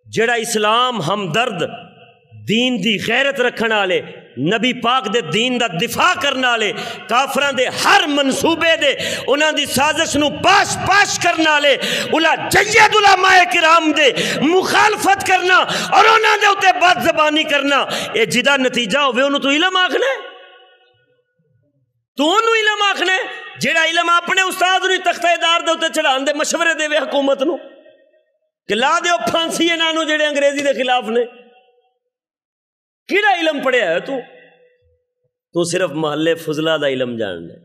جڑا اسلام ہمدرد دین دی غیرت رکھن والے، نبی پاک دے دین دا دفاع کرن والے، کافراں دے ہر منصوبے دے انہاں دی سازش نو پاش پاش کرن والے جید علماء کرام دے مخالفت کرنا اور انہاں دے اوتے بد زبانی کرنا، اے جدا نتیجہ ہوئے انہوں تو علم آکھنا ہے، تو انہوں علم آکھنا ہے جیڑا علم اپنے استاد نو تختہ دار دے اوتے چڑھان دے مشورے دے وے حکومت نو کہ لا دیو پھانسی انہاں نو جیڑے انگریزی دے خلاف نے۔ کیڑا علم پڑھیا ہے تو صرف محلے فضلہ دا علم جاننا ہے،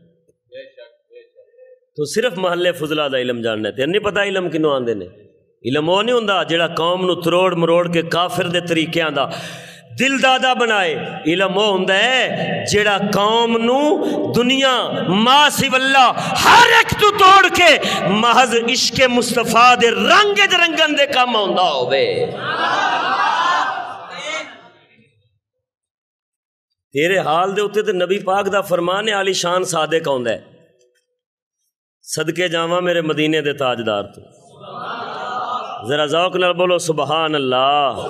تو صرف محلے فضلہ دا علم جاننا ہے، تیرے نہیں پتا علم کنوں آندے نے؟ علم وہ نہیں ہوندا جیڑا قوم نو تروڑ مروڑ کے کافر دے طریقیاں دا دل دادا بنائے، علم وہ ہوندا ہے جیڑا قوم نو دنیا ما سو اللہ ہر ایک تو توڑ کے محض عشق مصطفیٰ دے رنگ رنگن دے کام ہوندا ہوئے۔ تیرے حال دے ہوتے تے نبی پاک دا فرمان عالی شان صادق ہوندا ہے، صدقے جاواں میرے مدینے دے تاجدار تو، ذرا ذوق نال بولو سبحان اللہ۔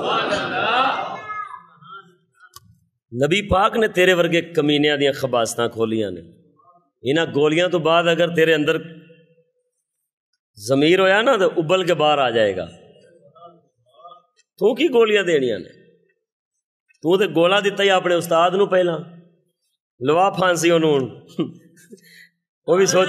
نبی پاک نے تیرے ورگے کمینیاں دیاں خباستاں کھولیاں نے، انہاں گولیاں تو بعد اگر تیرے اندر ضمیر ہویا نا تو ابل کے باہر آ جائے گا۔ تو کی گولیاں دینیاں نے؟ تو تے گولا دیتا ہی اپنے استاد نو پہلا لوا پھانسی انہوں وہ بھی سوچ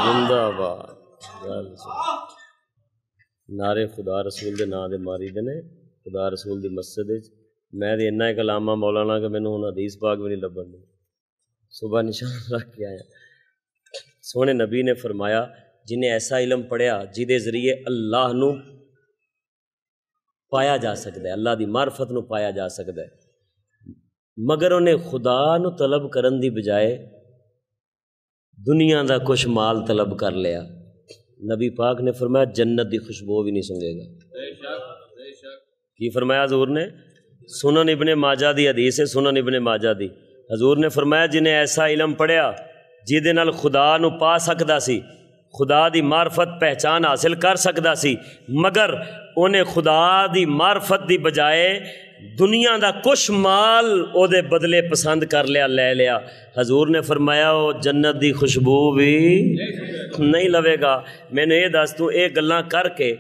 زندہ باد نعرے خدا رسول دے نا دے ماری دے نے، خدا رسول دی مسجد میں دے انہا ایک علامہ مولانا کہ میں نے انہوں حدیث پاک بھی نہیں لبن دی، صبح نشان رکھ کے آیا۔ سونے نبی نے فرمایا جنہیں ایسا علم پڑھیا جدے ذریعے اللہ نو پایا جا سکتا ہے، اللہ دی معرفت نو پایا جا سکتا ہے، مگر انہیں خدا نو طلب کرن دی بجائے دنیا دا کچھ مال طلب کر لیا، نبی پاک نے فرمایا جنت دی خوشبو بھی نہیں سنگے گا۔ کی فرمایا حضور نے؟ سنن ابن ماجہ دی حدیث ہے، سنن ابن ماجہ دی، حضور نے فرمایا جنہیں ایسا علم پڑھیا جیدے نال خدا نو پا سکدا سی، خدا دی معرفت پہچان حاصل کر سکدا سی، مگر انہیں خدا دی معرفت دی بجائے دنیا دا کچھ مال او دے بدلے پسند کر لیا، لے لیا، حضور نے فرمایا وہ جنت دی خوشبو بھی نہیں لوے گا۔ میں نے یہ دس تو ایک گلاں کر کے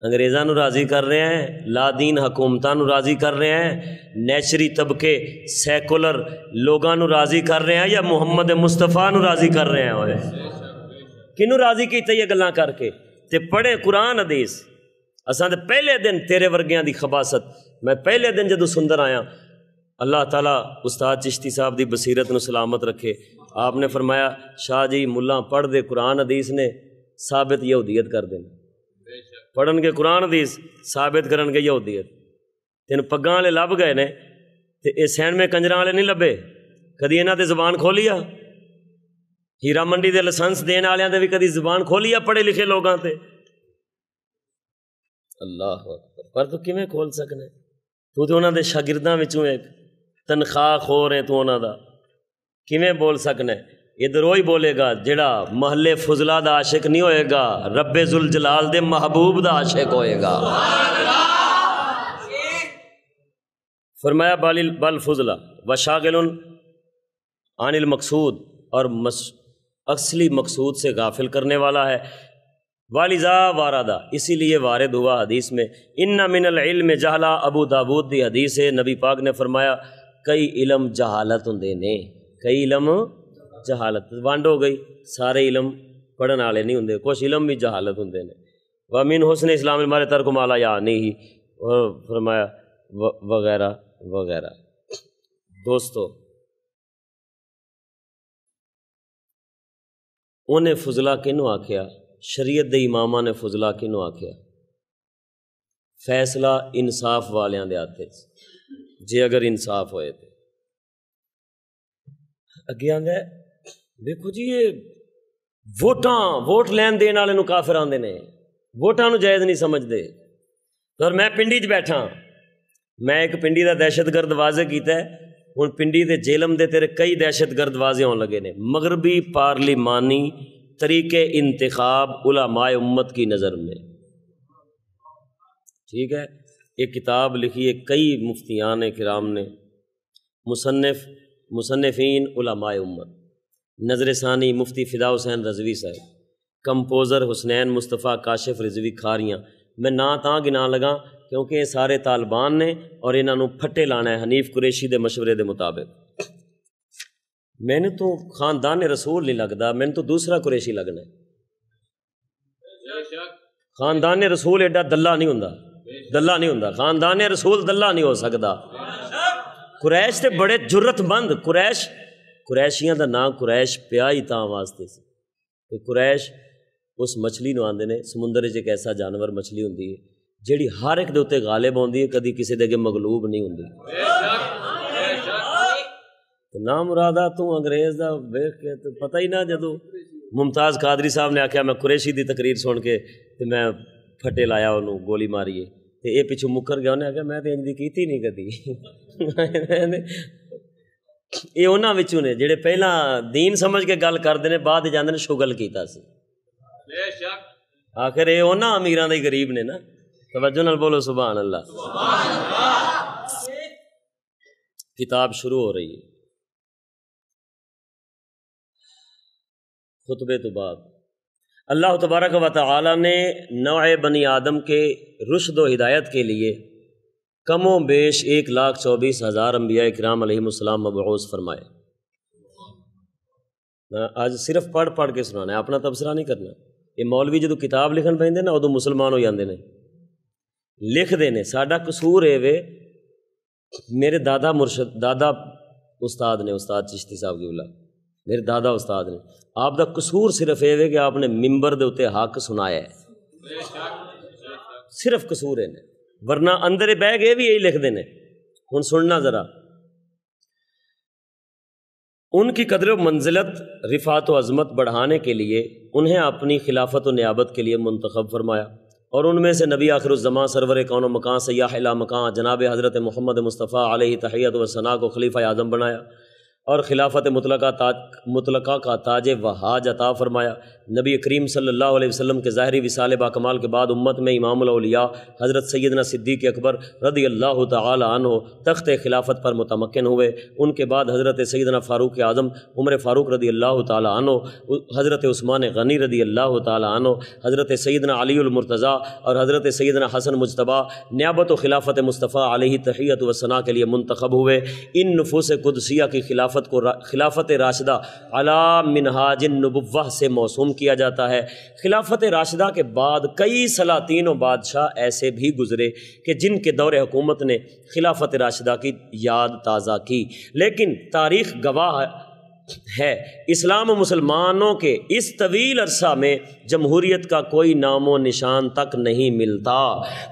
انگریزاں نو راضی کر رہے ہیں، لا دین حکومتاں نو راضی کر رہے ہیں، نیچری طبقے سیکولر لوگاں نو راضی کر رہے ہیں، یا محمد مصطفیٰ نو راضی کر رہے ہیں؟ ہوئے کنو راضی کیتا یہ گلاں کر کے؟ تے پڑھے قرآن حدیث۔ اساں دے پہلے دن تیرے ورگیاں دی خباست، میں پہلے دن جدو سندر آیا، اللہ تعالیٰ استاد چشتی صاحب دی بصیرت نو سلامت رکھے، آپ نے فرمایا شاہ جی ملہ پڑھ دے قرآن حدیث نے ثابت یہودیت کر دینا، پڑھن کے قرآن حدیث ثابت کرن کے یہودیت۔ تین پگاں والے لب گئے نے تے اے سین میں کنجراں والے نہیں لبے، کدی انہاں تے زبان کھولیا؟ ہیرا منڈی دے لائسنس دین والیاں تے بھی کدی زبان کھولیا پڑھے لکھے لوگاں تے؟ اللہ اکبر، پر تو کیویں کھول سکنے؟ تو تے انہاں دے شاگرداں وچوں ایک تنخواہ خور ہے، تو انہاں دا کیویں بول سکنے؟ ادھر وہی بولے گا جڑا محلے فضلہ دا عاشق نہیں ہوئے گا، رب ذوالجلال دے محبوب دا عاشق ہوئے گا۔ فرمایا بل فضلہ وشاغل عن المقصود، اور اصلی مقصود سے غافل کرنے والا ہے۔ والذا واردہ، اسی لیے وارد ہوا حدیث میں، ان من العلم جہلا، ابو داود دی حدیث ہے، نبی پاک نے فرمایا کئی علم جہالت ہوندے نے، کئی علم جہالت ونڈ ہو گئی، سارے علم پڑھن والے نہیں ہوندے، کچھ علم بھی جہالت ہوندے نے۔ ومن حسن اسلام المرء ترک ما لا یعنیہ، اور فرمایا وغیرہ وغیرہ۔ دوستو انہیں فضلہ کنوں آکھیا؟ شریعت دے امامہ نے فضلہ کنوں آکھیا؟ فیصلہ انصاف والیاں دے ہاتھ جے اگر انصاف ہوئے تھے اگے آندا ہے دیکھو جی یہ ووٹ لین دین والے نو کافر آندے نے، ووٹاں نو جائز نہیں سمجھدے۔ اور میں پنڈی چ بیٹھا میں ایک پنڈی دا دہشت گرد واضح کیتا ہے، ہن پنڈی دے جیلم دے تیرے کئی دہشت گرد واضح ہون لگے نے۔ مغربی پارلیمانی طریقے انتخاب علماء امت کی نظر میں، ٹھیک ہے، ایک کتاب لکھی ہے کئی مفتیان کرام نے، مصنفین علماء امت، نظر ثانی مفتی فدا حسین رضوی صاحب، کمپوزر حسنین مصطفیٰ کاشف رضوی کھاریاں۔ میں نا تاں گنا لگا کیونکہ یہ سارے طالبان نے اور انہاں نوں پھٹے لانا ہے حنیف قریشی دے مشورے دے مطابق۔ میں نے تو خاندان رسول نہیں لگتا، میں نے تو دوسرا قریشی لگنا ہے۔ خاندان رسول ایڈا دلہ نہیں ہوندا، خاندان رسول دلہ نہیں ہو سکتا۔ قریش تے بڑے جرت مند، قریشیاں دا نام قریش پیا ہی تاں واسطے سی کہ قریش اس مچھلی نو آندے نے، سمندر وچ ایک ایسا جانور مچھلی ہوندی ہے جیڑی ہر ایک دے اوتے غالب ہوندی ہے، کدی کسی دے اگے مغلوب نہیں ہوندی۔ نا مرادا تو انگریز دا ویکھ کے تو پتہ ہی نہ، جدوں ممتاز قادری صاحب نے آکھیا میں قریشی دی تقریر سن کے تے میں پھٹے لایا انہوں گولی ماری تے اے پیچھوں مکر گیا، انہیں آکھیا میں تے انج دی کیتی نہیں کدی۔ یہ انہاں وچوں نے جڑے پہلا دین سمجھ کے گل کردے نے، بعد جاندے نے شغل کیتا سی۔ آخر یہ انہاں امیراں دے غریب نے نا، توجہ نال بولو سبحان اللہ۔ کتاب شروع ہو رہی ہے، خطبے تو بعد اللہ تبارک و تعالی نے نوع بنی آدم کے رشد و ہدایت کے لیے کم و بیش 1,24,000 انبیاء کرام علیہم السلام مبعوث فرمائے۔ آج صرف پڑھ کے سنانا ہے، اپنا تبصرہ نہیں کرنا۔ یہ مولوی جدو کتاب لکھن پہندے نا ادو مسلمان ہو جاندے نے، لکھ دے نے۔ ساڈا قصور ہے وے، میرے دادا استاد نے، استاد چشتی صاحب کی اولاد، میرے دادا استاد نے، آپ دا قصور صرف یہ ہے کہ آپ نے ممبر دے اتے حق سنایا ہے، صرف قصور ہے، ورنہ اندر بہ گئے بھی یہی لکھ دے نے۔ ہن سننا ذرا، ان کی قدر و منزلت، رفعت و عظمت بڑھانے کے لیے انہیں اپنی خلافت و نیابت کے لیے منتخب فرمایا، اور ان میں سے نبی آخر الزمان سرور کون و مکان سیاح الی مکان جناب حضرت محمد مصطفیٰ علیہ تحیت و ثنا کو خلیفہ اعظم بنایا، اور خلافت مطلقہ کا تاج وہاج عطا فرمایا۔ نبی کریم صلی اللہ علیہ وسلم کے ظاہری وصال با کمال کے بعد امت میں امام الاولیاء حضرت سیدنا صدیق اکبر رضی اللہ تعالی عنہ تخت خلافت پر متمکن ہوئے۔ ان کے بعد حضرت سیدنا فاروق اعظم عمر فاروق رضی اللہ تعالی عنہ، حضرت عثمان غنی رضی اللہ تعالی عنہ، حضرت سیدنا علی المرتضیٰ اور حضرت سیدنا حسن مجتبیٰ نیابت و خلافت مصطفیٰ علیہ تحیت و ثنا کے لیے منتخب ہوئے۔ ان نفوس قدسیہ کی خلافت راشدہ علی منہاج النبوہ سے موسوم کیا جاتا ہے۔ خلافت راشدہ کے بعد کئی سلاطین و بادشاہ ایسے بھی گزرے کہ جن کے دور حکومت نے خلافت راشدہ کی یاد تازہ کی، لیکن تاریخ گواہ ہے اسلام و مسلمانوں کے اس طویل عرصہ میں جمہوریت کا کوئی نام و نشان تک نہیں ملتا،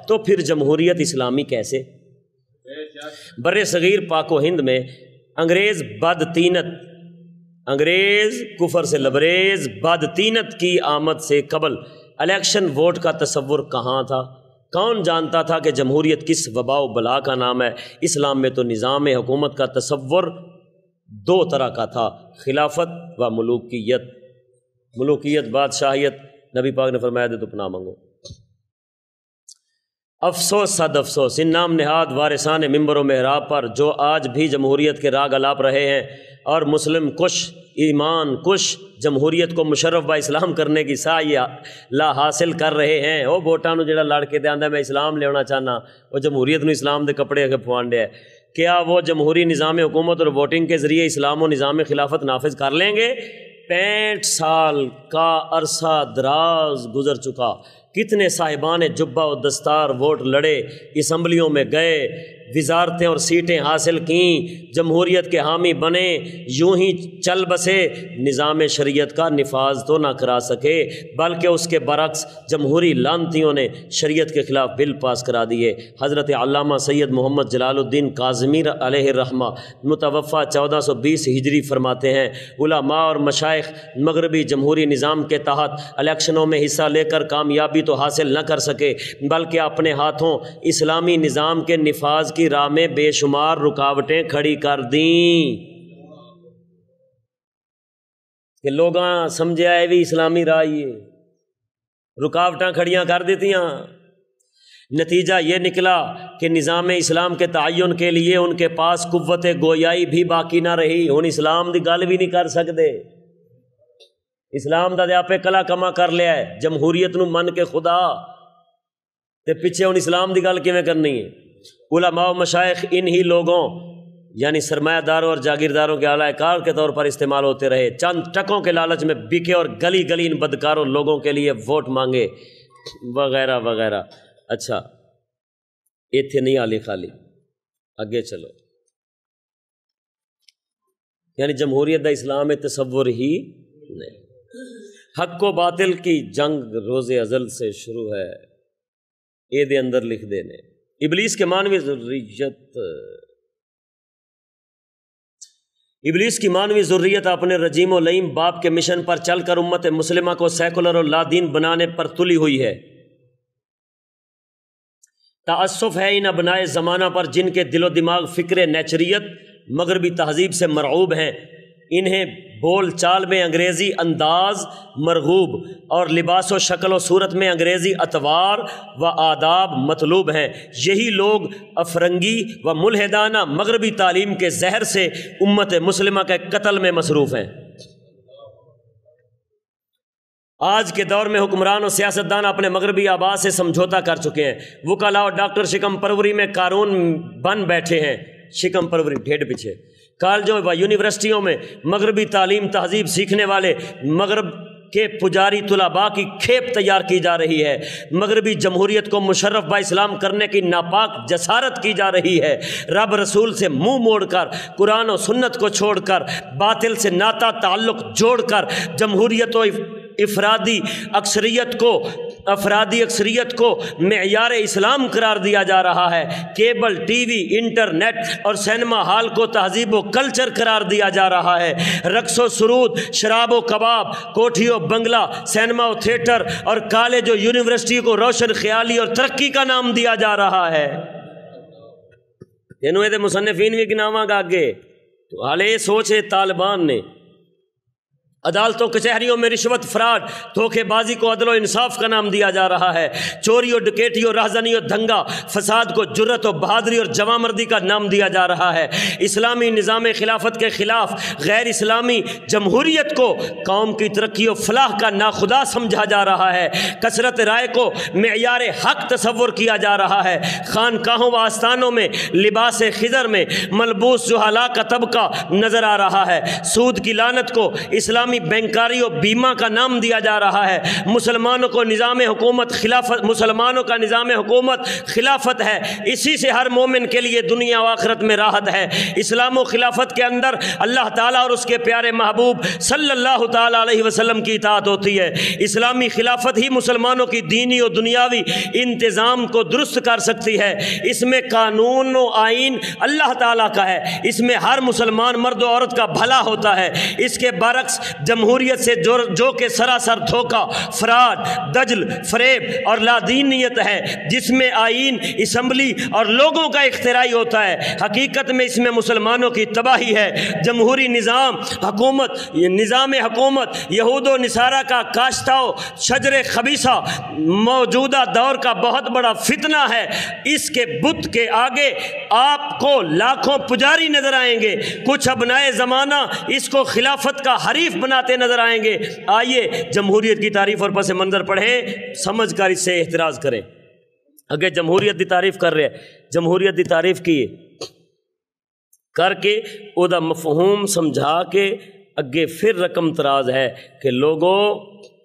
تو پھر جمہوریت اسلامی کیسے؟ بر صغیر پاک و ہند میں انگریز کفر سے لبریز بدتینت کی آمد سے قبل الیکشن ووٹ کا تصور کہاں تھا؟ کون جانتا تھا کہ جمہوریت کس وبا و بلا کا نام ہے؟ اسلام میں تو نظام حکومت کا تصور دو طرح کا تھا، خلافت و ملوکیت بادشاہیت۔ نبی پاک نے فرمایا دے تو پناہ منگو۔ افسوس صد افسوس، ان نام نہاد وارثان ممبر و محراب پر جو آج بھی جمہوریت کے راگ الاپ رہے ہیں اور مسلم کش ایمان کش جمہوریت کو مشرف با اسلام کرنے کی سعی لا حاصل کر رہے ہیں۔ وہ ووٹاں نو جڑا لڑ کے تے آندا میں اسلام لینا چاہنا، وہ جمہوریت نو اسلام دے کپڑے کے پوانڈے ہے۔ کیا وہ جمہوری نظام حکومت اور ووٹنگ کے ذریعے اسلام و نظام خلافت نافذ کر لیں گے؟ 65 سال کا عرصہ دراز گزر چکا، کتنے صاحبان جبہ و دستار ووٹ لڑے، اسمبلیوں میں گئے، وزارتیں اور سیٹیں حاصل کیں، جمہوریت کے حامی بنے، یوں ہی چل بسے، نظام شریعت کا نفاذ تو نہ کرا سکے بلکہ اس کے برعکس جمہوری لانتیوں نے شریعت کے خلاف بل پاس کرا دیے۔ حضرت علامہ سید محمد جلال الدین کاظمی علیہ الرحمہ متوفہ 1420 ہجری فرماتے ہیں، علماء اور مشائخ مغربی جمہوری نظام کے تحت الیکشنوں میں حصہ لے کر کامیابی تو حاصل نہ کر سکے بلکہ اپنے ہاتھوں اسلامی نظام کے نفاذ کی کی راہ میں بے شمار رکاوٹیں کھڑی کر دیں کہ لوگاں سمجھا ہے بھی اسلامی راہ یہ رکاوٹاں کھڑیاں کر دیتیاں۔ نتیجہ یہ نکلا کہ نظام اسلام کے تعین کے لیے ان کے پاس قوت گویائی بھی باقی نہ رہی۔ ہن اسلام دی گل بھی نہیں کر سکتے، اسلام دا تے آپے کلا کما کر لیا ہے، جمہوریت نو من کے خدا تے پیچھے ہن اسلام دی گل کیویں کرنی ہے؟ علماء و مشائخ انہی لوگوں یعنی سرمایہ داروں اور جاگیرداروں کے اعلی کار کے طور پر استعمال ہوتے رہے، چند ٹکوں کے لالچ میں بکے اور گلی گلی ان بدکاروں لوگوں کے لیے ووٹ مانگے وغیرہ وغیرہ۔ اچھا ایتھے نہیں آلی خالی، آگے چلو، یعنی جمہوریت دا اسلام میں تصور ہی نہیں۔ حق و باطل کی جنگ روز ازل سے شروع ہے، اے دے اندر لکھ دینے۔ ابلیس کے مانوی ذریت، ابلیس کی مانوی ذریت اپنے رجیم و لئیم باپ کے مشن پر چل کر امت مسلمہ کو سیکولر اور لا دین بنانے پر تلی ہوئی ہے۔ تأسف ہے ان ابنائے زمانہ پر جن کے دل و دماغ فکر نیچریت مغربی تہذیب سے مرعوب ہیں، انہیں بول چال میں انگریزی انداز مرغوب اور لباس و شکل و صورت میں انگریزی اطوار و آداب مطلوب ہیں۔ یہی لوگ افرنگی و ملحدانہ مغربی تعلیم کے زہر سے امت مسلمہ کے قتل میں مصروف ہیں۔ آج کے دور میں حکمران و سیاستدان اپنے مغربی آبا سے سمجھوتا کر چکے ہیں، وکلاء اور ڈاکٹر شکم پروری میں قارون بن بیٹھے ہیں۔ شکم پروری ڈھیڈ پیچھے کالجوں و یونیورسٹیوں میں مغربی تعلیم تہذیب سیکھنے والے مغرب کے پجاری طلباء کی کھیپ تیار کی جا رہی ہے۔ مغربی جمہوریت کو مشرف با اسلام کرنے کی ناپاک جسارت کی جا رہی ہے۔ رب رسول سے منہ موڑ کر، قرآن و سنت کو چھوڑ کر، باطل سے ناتا تعلق جوڑ کر جمہوریت و افرادی اکثریت کو معیار اسلام قرار دیا جا رہا ہے۔ کیبل ٹی وی، انٹرنیٹ اور سینما ہال کو تہذیب و کلچر قرار دیا جا رہا ہے۔ رقص و سرود، شراب و کباب، کوٹھی و بنگلہ، سینما و تھیٹر اور کالج و یونیورسٹی کو روشن خیالی اور ترقی کا نام دیا جا رہا ہے۔ انہوں نے مصنفین بھی گناواں گا آگے تو حالے سوچے طالبان نے عدالتوں کچہریوں میں رشوت، فراڈ، دھوکے بازی کو عدل و انصاف کا نام دیا جا رہا ہے۔ چوری اور ڈکیٹی اور راہزنی اور دنگا فساد کو جرت و بہادری اور جواں مردی کا نام دیا جا رہا ہے۔ اسلامی نظام خلافت کے خلاف غیر اسلامی جمہوریت کو قوم کی ترقی و فلاح کا ناخدا سمجھا جا رہا ہے۔ کثرت رائے کو معیار حق تصور کیا جا رہا ہے۔ خانقاہوں و آستانوں میں لباس خضر میں ملبوس جہالا کا طبقہ نظر آ رہا ہے۔ سود کی لعنت کو اسلامی بینکاری و بیمہ کا نام دیا جا رہا ہے۔ مسلمانوں کا نظام حکومت خلافت ہے، اسی سے ہر مومن کے لیے دنیا و آخرت میں راحت ہے۔ اسلام و خلافت کے اندر اللہ تعالیٰ اور اس کے پیارے محبوب صلی اللہ تعالیٰ علیہ وسلم کی اطاعت ہوتی ہے۔ اسلامی خلافت ہی مسلمانوں کی دینی و دنیاوی انتظام کو درست کر سکتی ہے۔ اس میں قانون و آئین اللہ تعالیٰ کا ہے، اس میں ہر مسلمان مرد و عورت کا بھلا ہوتا ہے۔ اس کے برعکس جمہوریت سے جو کہ سراسر دھوکہ، فراڈ، دجل، فریب اور لادینیت ہے، جس میں آئین، اسمبلی اور لوگوں کا اختراعی ہوتا ہے، حقیقت میں اس میں مسلمانوں کی تباہی ہے۔ جمہوری نظام حکومت یہود و نصارہ کا کاشتہ و شجر خبیثہ موجودہ دور کا بہت بڑا فتنہ ہے۔ اس کے بت کے آگے آپ کو لاکھوں پجاری نظر آئیں گے، کچھ ابنائے زمانہ اس کو خلافت کا حریف بناتے نظر آئیں گے۔ آئیے جمہوریت کی تعریف اور پس منظر پڑھیں، سمجھ کر اس سے احتراز کریں۔ اگر جمہوریت دی تعریف کر رہے ہیں، جمہوریت دی تعریف کی کر کے او دا مفہوم سمجھا کے اگے پھر رقم تراز ہے کہ لوگوں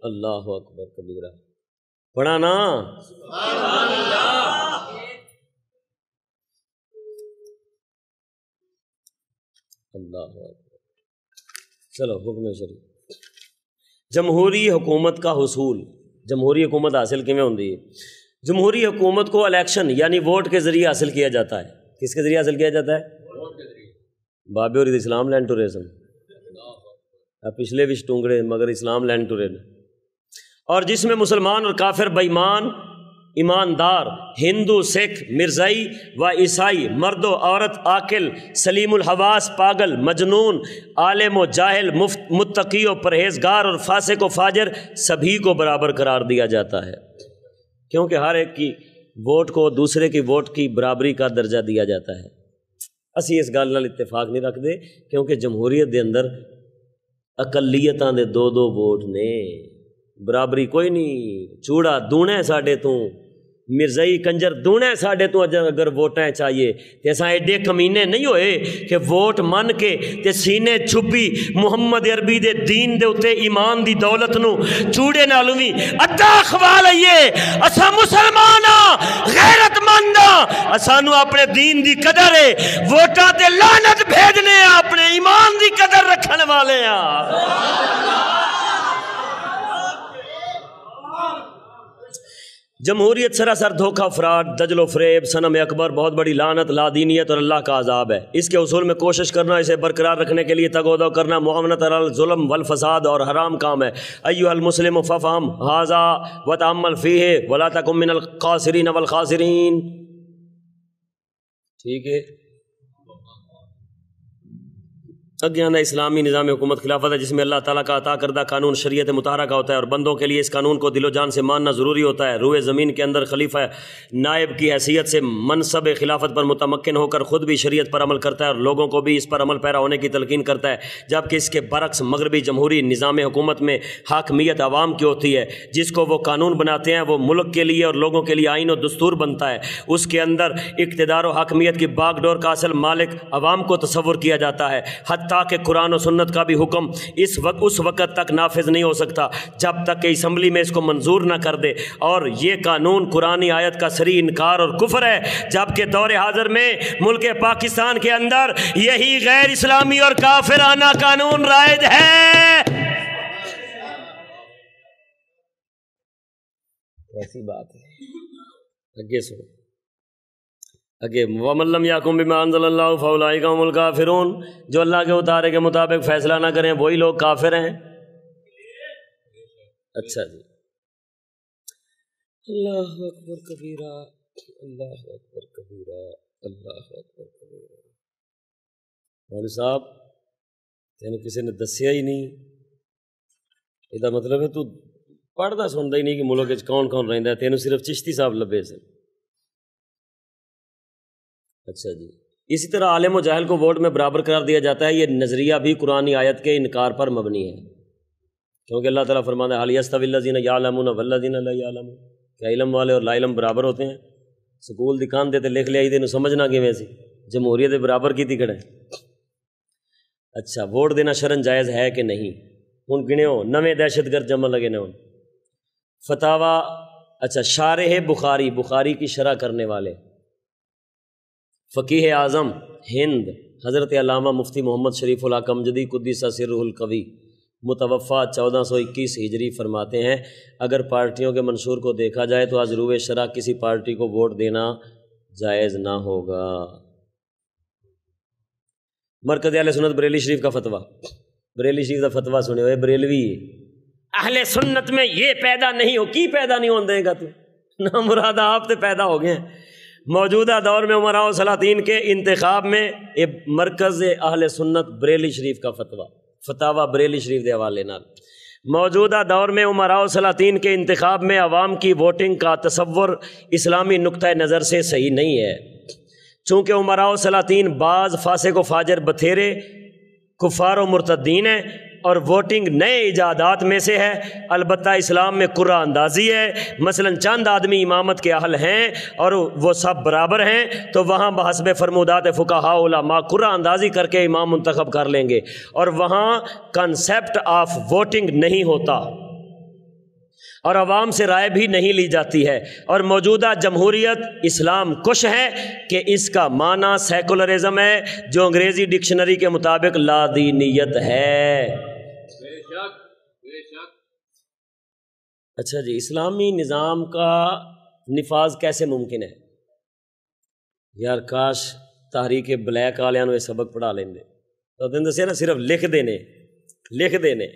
اللہ اکبر کبیرہ پڑھا نا سبحان اللہ۔ اللہ اکبر۔ چلو حکم شریف۔ جمہوری حکومت کا حصول، جمہوری حکومت حاصل کیویں ہوندی ہے؟ جمہوری حکومت کو الیکشن یعنی ووٹ کے ذریعے حاصل کیا جاتا ہے۔ کس کے ذریعے حاصل کیا جاتا ہے؟ بابے اور اسلام لین ٹوریزم پچھلے بھی ٹونگڑے مگر اسلام لین ٹورے اور جس میں مسلمان اور کافر بے ایمان ایماندار، ہندو، سکھ، مرزائی و عیسائی، مرد و عورت، عاقل، سلیم الحواس، پاگل، مجنون، عالم و جاہل، متقی و پرہیزگار اور فاسق و فاجر، سبھی کو برابر قرار دیا جاتا ہے، کیونکہ ہر ایک کی ووٹ کو دوسرے کی ووٹ کی برابری کا درجہ دیا جاتا ہے۔ اسی اس گل نال اتفاق نہیں رکھتے، کیونکہ جمہوریت دے اندر اقلیتاں دے دو دو ووٹ نے، برابری کوئی نہیں۔ چوڑا دونا ہے ساڈے تو، مرزائی کنجر دونا ہے ساڈے تو، اگر ووٹاں چاہیے تے اساں ایڈے کمینے نہیں ہوئے کہ ووٹ من کے تے سینے چھپی محمد عربی دے دین دے اتے ایمان دی دولت نو چوڑے نالوں وی ادا کھوا لئیے۔ اساں مسلمان ہاں، غیرت مند ہاں، اسانو اپنے دین دی قدر ہے، ووٹاں تے لعنت بھیجنے ہاں، اپنے ایمان دی قدر رکھن والے ہاں۔ جمہوریت سراسر دھوکہ، فراڈ، دجل و فریب، صنم اکبر، بہت بڑی لعنت، لادینیت اور اللہ کا عذاب ہے۔ اس کے اصول میں کوشش کرنا، اسے برقرار رکھنے کے لیے تگ و دو کرنا، معاونت علی الظلم والفساد اور حرام کام ہے۔ ایھا المسلم ففہم ھذا وتأمل فیہ ولا تکن من الخاسرین والخاسرین۔ ٹھیک ہے، اگے آندہ اسلامی نظام حکومت خلافت ہے، جس میں اللہ تعالیٰ کا عطا کردہ قانون شریعت مطہرہ کا ہوتا ہے، اور بندوں کے لیے اس قانون کو دل و جان سے ماننا ضروری ہوتا ہے۔ روئے زمین کے اندر خلیفہ نائب کی حیثیت سے منصب خلافت پر متمکن ہو کر خود بھی شریعت پر عمل کرتا ہے اور لوگوں کو بھی اس پر عمل پیرا ہونے کی تلقین کرتا ہے، جبکہ اس کے برعکس مغربی جمہوری نظام حکومت میں حاکمیت عوام کی ہوتی ہے، جس کو وہ قانون بناتے ہیں، وہ ملک کے لیے اور لوگوں کے لیے آئین و دستور بنتا ہے۔ اس کے اندر اقتدار و حاکمیت کی باغ ڈور کا اصل مالک عوام کو تصور کیا جاتا ہے، حتیٰ کہ قرآن و سنت کا بھی حکم اس وقت تک نافذ نہیں ہو سکتا جب تک کہ اسمبلی میں اس کو منظور نہ کر دے، اور یہ قانون قرآنی آیت کا صریح انکار اور کفر ہے، جبکہ دور حاضر میں ملک پاکستان کے اندر یہی غیر اسلامی اور کافرانہ قانون رائج ہے۔ ایسی بات ہے، آگے سنو، اگے وَمَن لَّمْ يَحْكُم بِمَا أَنزَلَ اللَّهُ فَأُولَٰئِكَ هُمُ الْكَافِرُونَ، جو اللہ کے اتارے کے مطابق فیصلہ نہ کریں وہی لوگ کافر ہیں۔ اچھا جی، اللہ اکبر کبیرہ، اللہ اکبر کبیرہ، اللہ اکبر کبیرہ۔ مولوی صاحب تینوں کسی نے دسیا ہی نہیں، یہ مطلب ہے تو پڑھتا سنتا ہی نہیں کہ ملک کون کون رہندا ہے، تینوں صرف چشتی صاحب لبے سے۔ اچھا جی، اسی طرح عالم و جاہل کو ووٹ میں برابر قرار دیا جاتا ہے، یہ نظریہ بھی قرآنی آیت کے انکار پر مبنی ہے، کیونکہ اللہ تعالیٰ فرماتا ہے هل يستوي الذين يعلمون والذين لا يعلمون، کیا علم والے اور لا علم برابر ہوتے ہیں؟ سکول دی کان دے تے لکھ لیا ہی تینوں سمجھنا کیویں سی، جمہوریت برابر کی تھی کھڑے۔ اچھا، ووٹ دینا شرعن جائز ہے کہ نہیں؟ ہن گنیو نویں دہشت گرد جمع لگے نے ہن فتاوی۔ اچھا، شارح بخاری، بخاری کی شرح کرنے والے فقیہ اعظم ہند حضرت علامہ مفتی محمد شریف الحق امجدی قدس سرہ القوی متوفی 1421 ہجری فرماتے ہیں، اگر پارٹیوں کے منشور کو دیکھا جائے تو از روئے شرع کسی پارٹی کو ووٹ دینا جائز نہ ہوگا۔ مرکز اہل سنت بریلی شریف کا فتویٰ، بریلی شریف کا فتویٰ سنے ہوئے، بریلوی اہل سنت میں یہ پیدا نہیں ہو، کی پیدا نہیں ہون دے گا تو نہ مراد آپ تے پیدا ہو گئے ہیں۔ موجودہ دور میں امراء و سلاطین کے انتخاب میں مرکز اہل سنت بریلی شریف کا فتاوی بریلی شریف دے حوالے نال، موجودہ دور میں امراء و سلاطین کے انتخاب میں عوام کی ووٹنگ کا تصور اسلامی نقطہ نظر سے صحیح نہیں ہے، چونکہ امراء و سلاطین بعض فاسق و فاجر بتھیرے کفار و مرتدین ہیں اور ووٹنگ نئے ایجادات میں سے ہے۔ البتہ اسلام میں قرعہ اندازی ہے، مثلا چند آدمی امامت کے اہل ہیں اور وہ سب برابر ہیں تو وہاں بحسب فرمودات فقہاء علماء قرعہ اندازی کر کے امام منتخب کر لیں گے، اور وہاں کنسیپٹ آف ووٹنگ نہیں ہوتا اور عوام سے رائے بھی نہیں لی جاتی ہے، اور موجودہ جمہوریت اسلام کش ہے کہ اس کا معنی سیکولرزم ہے، جو انگریزی ڈکشنری کے مطابق لادینیت ہے۔ اچھا جی، اسلامی نظام کا نفاذ کیسے ممکن ہے؟ یار کاش تحریک بلیک والوں یہ سبق پڑھا لیں تو تین دسیا نا، صرف لکھ دینے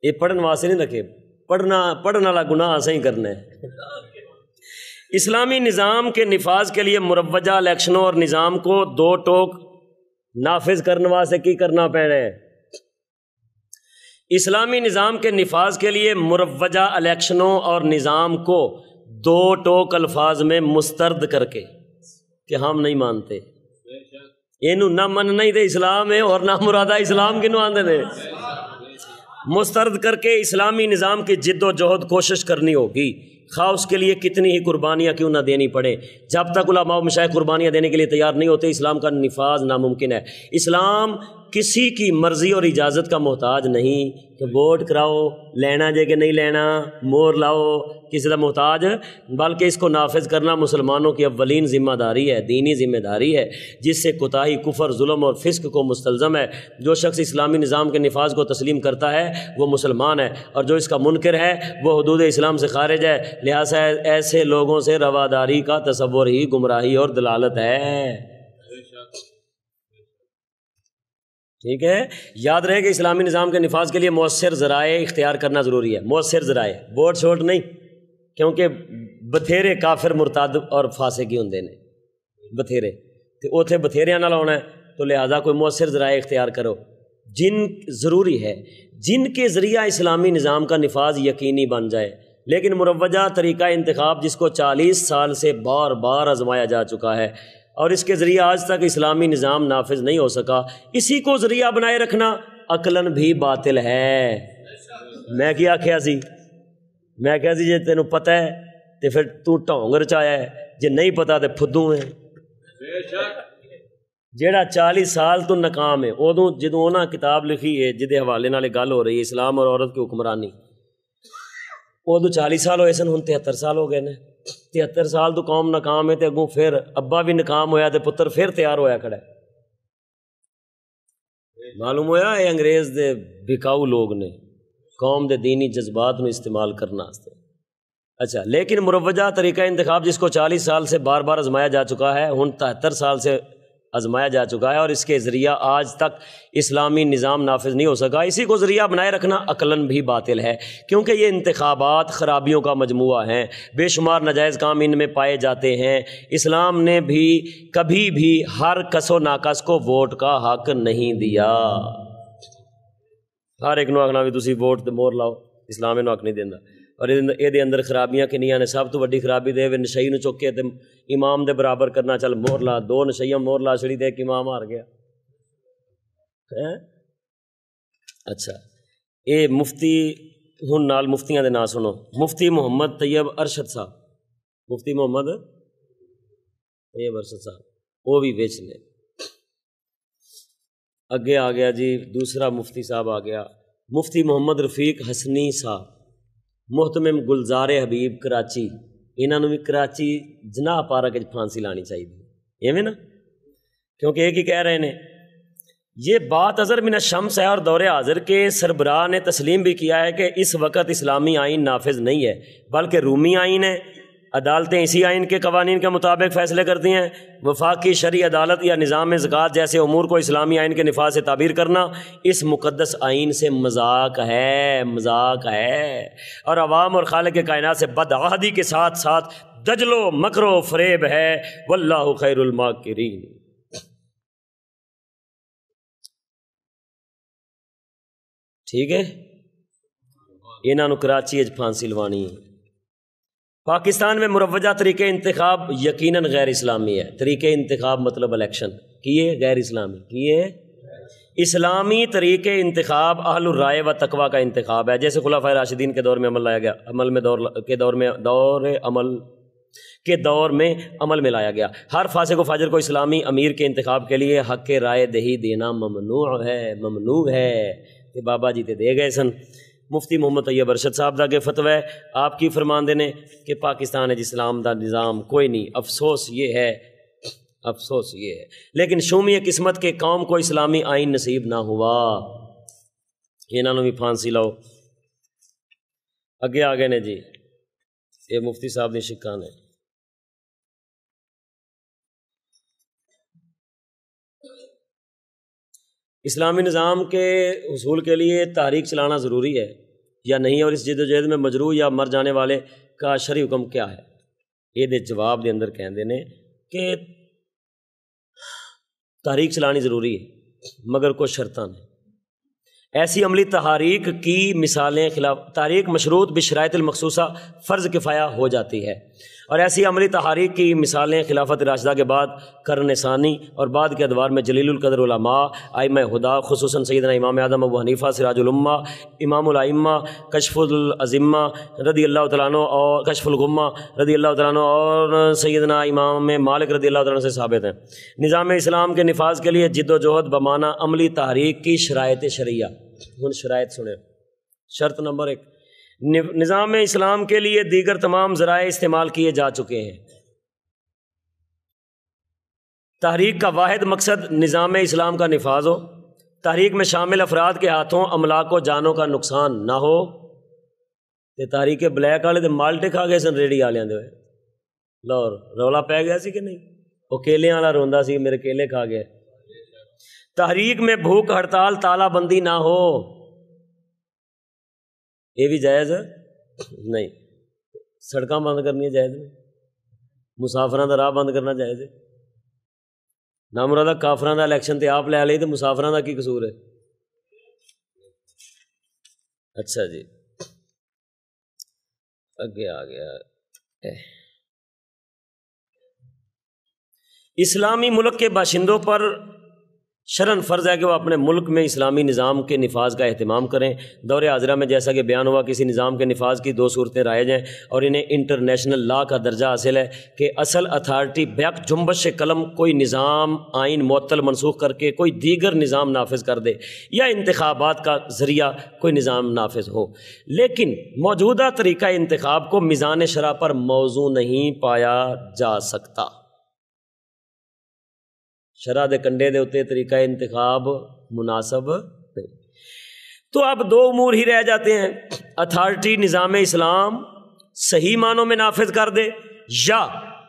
یہ پڑھن واسطے نہیں رکھے، پڑھنا والا گناہ صحیح کرنا ہے۔ اسلامی نظام کے نفاذ کے لیے مروجہ الیکشنوں اور نظام کو 2 ٹوک نافذ کرنے واسطے کی کرنا پڑ رہا ہے؟ اسلامی نظام کے نفاذ کے لیے مروجہ الیکشنوں اور نظام کو 2 ٹوک الفاظ میں مسترد کر کے کہ ہم نہیں مانتے، یہ نہ من نہیں دے اسلام ہے اور نہ مرادہ اسلام کے نو آندے دے، مسترد کر کے اسلامی نظام کی جد و جہد کوشش کرنی ہوگی، خواہ اس کے لیے کتنی ہی قربانیاں کیوں نہ دینی پڑے۔ جب تک علماء و مشائخ قربانیاں دینے کے لیے تیار نہیں ہوتے، اسلام کا نفاذ ناممکن ہے۔ اسلام کسی کی مرضی اور اجازت کا محتاج نہیں کہ ووٹ کراؤ، لینا جے کہ نہیں لینا، مور لاؤ، کسی کا محتاج، بلکہ اس کو نافذ کرنا مسلمانوں کی اولین ذمہ داری ہے، دینی ذمہ داری ہے، جس سے کوتاہی کفر، ظلم اور فسق کو مستلزم ہے۔ جو شخص اسلامی نظام کے نفاذ کو تسلیم کرتا ہے وہ مسلمان ہے، اور جو اس کا منکر ہے وہ حدود اسلام سے خارج ہے۔ لہٰذا ایسے لوگوں سے رواداری کا تصور ہی گمراہی اور دلالت ہے۔ ٹھیک ہے، یاد رہے کہ اسلامی نظام کے نفاذ کے لیے مؤثر ذرائع اختیار کرنا ضروری ہے۔ مؤثر ذرائع، ووٹ چھوٹ نہیں، کیونکہ بتھیرے کافر مرتد اور فاسقی ہوندے نے، بتھیرے تو اوتھے بتھیریاں نال ہونا ہے، تو لہٰذا کوئی مؤثر ذرائع اختیار کرو جن ضروری ہے، جن کے ذریعہ اسلامی نظام کا نفاذ یقینی بن جائے۔ لیکن مروجہ طریقہ انتخاب جس کو 40 سال سے بار بار آزمایا جا چکا ہے اور اس کے ذریعہ آج تک اسلامی نظام نافذ نہیں ہو سکا، اسی کو ذریعہ بنائے رکھنا عقلاً بھی باطل ہے۔ میں کیا آکھیا سی؟ میں کہا سی جے تینوں پتہ ہے تو پھر تو ڈھونگ رچایا ہے، جے نہیں پتہ تو پھدوں ہے۔ جیڑا 40 سال تو ناکام ہے، ادوں جدوں انہاں کتاب لکھی ہے جدے حوالے نال گل ہو رہی ہے اسلام اور عورت کی حکمرانی، ادوں 40 سال ہوئے سن، ہن 73 سال ہو گئے نے۔ 73 سال تو قوم ناکام ہے، تے اگوں پھر ابا بھی ناکام ہویا تے پتر پھر تیار ہویا کھڑا ہے۔ معلوم ہویا یہ انگریز دے بکاؤ لوگ نے قوم دے دینی جذبات نو استعمال کرنا واسطے۔ اچھا، لیکن مروجہ طریقہ انتخاب جس کو 40 سال سے بار بار آزمایا جا چکا ہے، ہن 73 سال سے آزمایا جا چکا ہے، اور اس کے ذریعہ آج تک اسلامی نظام نافذ نہیں ہو سکا، اسی کو ذریعہ بنائے رکھنا عقلاً بھی باطل ہے، کیونکہ یہ انتخابات خرابیوں کا مجموعہ ہیں، بے شمار ناجائز کام ان میں پائے جاتے ہیں۔ اسلام نے بھی کبھی بھی ہر کس و ناکس کو ووٹ کا حق نہیں دیا۔ ہر ایک نو آخنا بھی تسی ووٹ تے مور لاؤ، اسلام انہوں حق نہیں دینا۔ اور یہ اندر خرابیاں کنیاں نے، سب تو وڈی خرابی دے نشئی نو چک کے تے امام دے برابر کرنا، چل مور لا، 2 نشئیاں مور لا چھڑی تے ایک امام ہار گیا۔ اچھا، اے مفتی ہن نال مفتیاں دے نام سنو۔ مفتی محمد طیب ارشد صاحب، مفتی محمد طیب ارشد صاحب وہ بھی وچ نے۔ اگے آ گیا جی دوسرا مفتی صاحب آ گیا، مفتی محمد رفیق حسنی صاحب، محتمم گلزار حبیب کراچی۔ انہاں نوں بھی کراچی جناح پارک وچ پھانسی لانی چاہیے، ایویں نا، کیونکہ ایک ہی کہہ رہے ہیں۔ یہ بات اظہر من الشمس ہے، اور دور حاضر کے سربراہ نے تسلیم بھی کیا ہے کہ اس وقت اسلامی آئین نافذ نہیں ہے، بلکہ رومی آئین ہے۔ عدالتیں اسی آئین کے قوانین کے مطابق فیصلے کرتی ہیں۔ وفاقی شرعی عدالت یا نظام زکوٰۃ جیسے امور کو اسلامی آئین کے نفاذ سے تعبیر کرنا اس مقدس آئین سے مذاق ہے، مذاق ہے، اور عوام اور خالق کائنات سے بدعہدی کے ساتھ ساتھ دجل و مکر و فریب ہے۔ واللہ خیر الماکرین۔ ٹھیک ہے، انہاں نوں کراچی وچ پھانسی لوانی ہے۔ پاکستان میں مروجہ طریقہ انتخاب یقیناً غیر اسلامی ہے۔ طریقہ انتخاب مطلب الیکشن کیے غیر اسلامی کیے۔ اسلامی طریقہ انتخاب اہل الرائے و تقوی کا انتخاب ہے، جیسے خلفائے راشدین کے دور میں عمل لایا گیا، دور میں عمل میں لایا گیا۔ ہر فاسق و فاجر کو اسلامی امیر کے انتخاب کے لیے حق رائے دہی دینا ممنوع ہے کہ بابا جی تے دے گئے سن۔ مفتی محمد طیب ارشد صاحب دا کے فتوی ہے، آپ کی فرماندے نے کہ پاکستان ہے اسلام دا نظام کوئی نہیں۔ افسوس یہ ہے لیکن شومی قسمت کے قوم کو اسلامی آئین نصیب نہ ہوا، انہوں نے بھی پھانسی لاؤ۔ اگے آگے نے جی یہ مفتی صاحب نے شکا نے اسلامی نظام کے حصول کے لیے تحریک چلانا ضروری ہے یا نہیں، اور اس جد و جہد میں مجروح یا مر جانے والے کا شرعی حکم کیا ہے؟ یہ جواب دے اندر کہندے نے کہ تحریک چلانی ضروری ہے مگر کچھ شرطاں ہیں۔ ایسی عملی تحریک کی مثالیں خلاف تحریک مشروط بشرائط المخصوصہ فرض کفایہ ہو جاتی ہے، اور ایسی عملی تحریک کی مثالیں خلافت راشدہ کے بعد قرن ثانی اور بعد کے ادوار میں جلیل القدر علماء ائمہ ہدا خصوصاً سیدنا امام اعظم ابو حنیفہ سراج الامہ امام الائمہ کشف العظمہ رضی اللہ تعالیٰ عنہ اور کشف الغمہ رضی اللہ تعالیٰ عنہ اور سیدنا امام مالک رضی اللہ تعالیٰ عنہ سے ثابت ہیں۔ نظام اسلام کے نفاذ کے لیے جد و جہد بمعنی عملی تحریک کی شرائط شرعیہ۔ ان شرائط سنیں۔ شرط نمبر 1، نظام اسلام کے لیے دیگر تمام ذرائع استعمال کیے جا چکے ہیں۔ تحریک کا واحد مقصد نظام اسلام کا نفاذ ہو، تحریک میں شامل افراد کے ہاتھوں املاک و جانوں کا نقصان نہ ہو۔ تے تحریک بلیک والے تے مالٹے کھا گئے سن ریڑی والے دے لاہور رولا پی گیا سی کہ نہیں؟ وہ کیلے والا روندا سی میرے کیلے کھا گئے۔ تحریک میں بھوک ہڑتال تالا بندی نہ ہو، یہ بھی جائز نہیں۔ سڑکاں بند کرنی جائز نہیں، مسافراں دا راہ بند کرنا جائز ہے۔ نامرادہ کافراں دا الیکشن تے آپ لے لئی تے مسافراں دا کی قصور ہے؟ اچھا جی اگے آ گیا۔ اسلامی ملک کے باشندوں پر شرعاً فرض ہے کہ وہ اپنے ملک میں اسلامی نظام کے نفاذ کا اہتمام کریں۔ دور حاضرہ میں جیسا کہ بیان ہوا کسی نظام کے نفاذ کی 2 صورتیں رائج ہیں اور انہیں انٹرنیشنل لا کا درجہ حاصل ہے کہ اصل اتھارٹی بیک جنبش قلم کوئی نظام آئین معطل منسوخ کر کے کوئی دیگر نظام نافذ کر دے یا انتخابات کا ذریعہ کوئی نظام نافذ ہو، لیکن موجودہ طریقہ انتخاب کو میزان شرع پر موضوع نہیں پایا جا سکتا۔ شرع دے کنڈے دے اتے طریقہ انتخاب مناسب نہیں، تو اب 2 امور ہی رہ جاتے ہیں، اتھارٹی نظام اسلام صحیح معنوں میں نافذ کر دے یا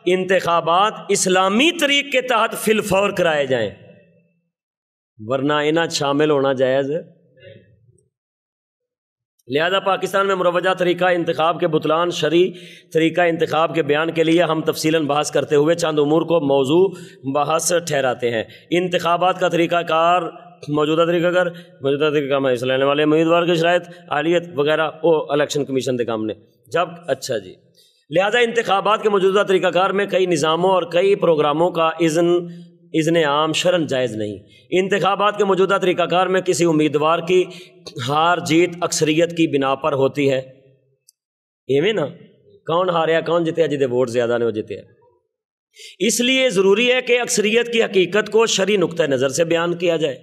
انتخابات اسلامی طریق کے تحت فی الفور کرائے جائیں، ورنہ انہاں شامل ہونا جائز ہے۔ لہذا پاکستان میں مروجہ طریقہ انتخاب کے بطلان شرعی طریقہ انتخاب کے بیان کے لیے ہم تفصیلاً بحث کرتے ہوئے چند امور کو موضوع بحث ٹھہراتے ہیں۔ انتخابات کا طریقہ کار، موجودہ طریقہ میں حصہ لینے والے امیدوار کی شرائط، اہلیت وغیرہ وہ الیکشن کمیشن کے کام نے جب اچھا جی۔ لہذا انتخابات کے موجودہ طریقہ کار میں کئی نظاموں اور کئی پروگراموں کا اذن عام شرعاً جائز نہیں۔ انتخابات کے موجودہ طریقہ کار میں کسی امیدوار کی ہار جیت اکثریت کی بنا پر ہوتی ہے، ایویں نا کون ہاریا کون جتیا، جدے ووٹ زیادہ نے وہ جتیا۔ اس لیے ضروری ہے کہ اکثریت کی حقیقت کو شرعی نقطہ نظر سے بیان کیا جائے۔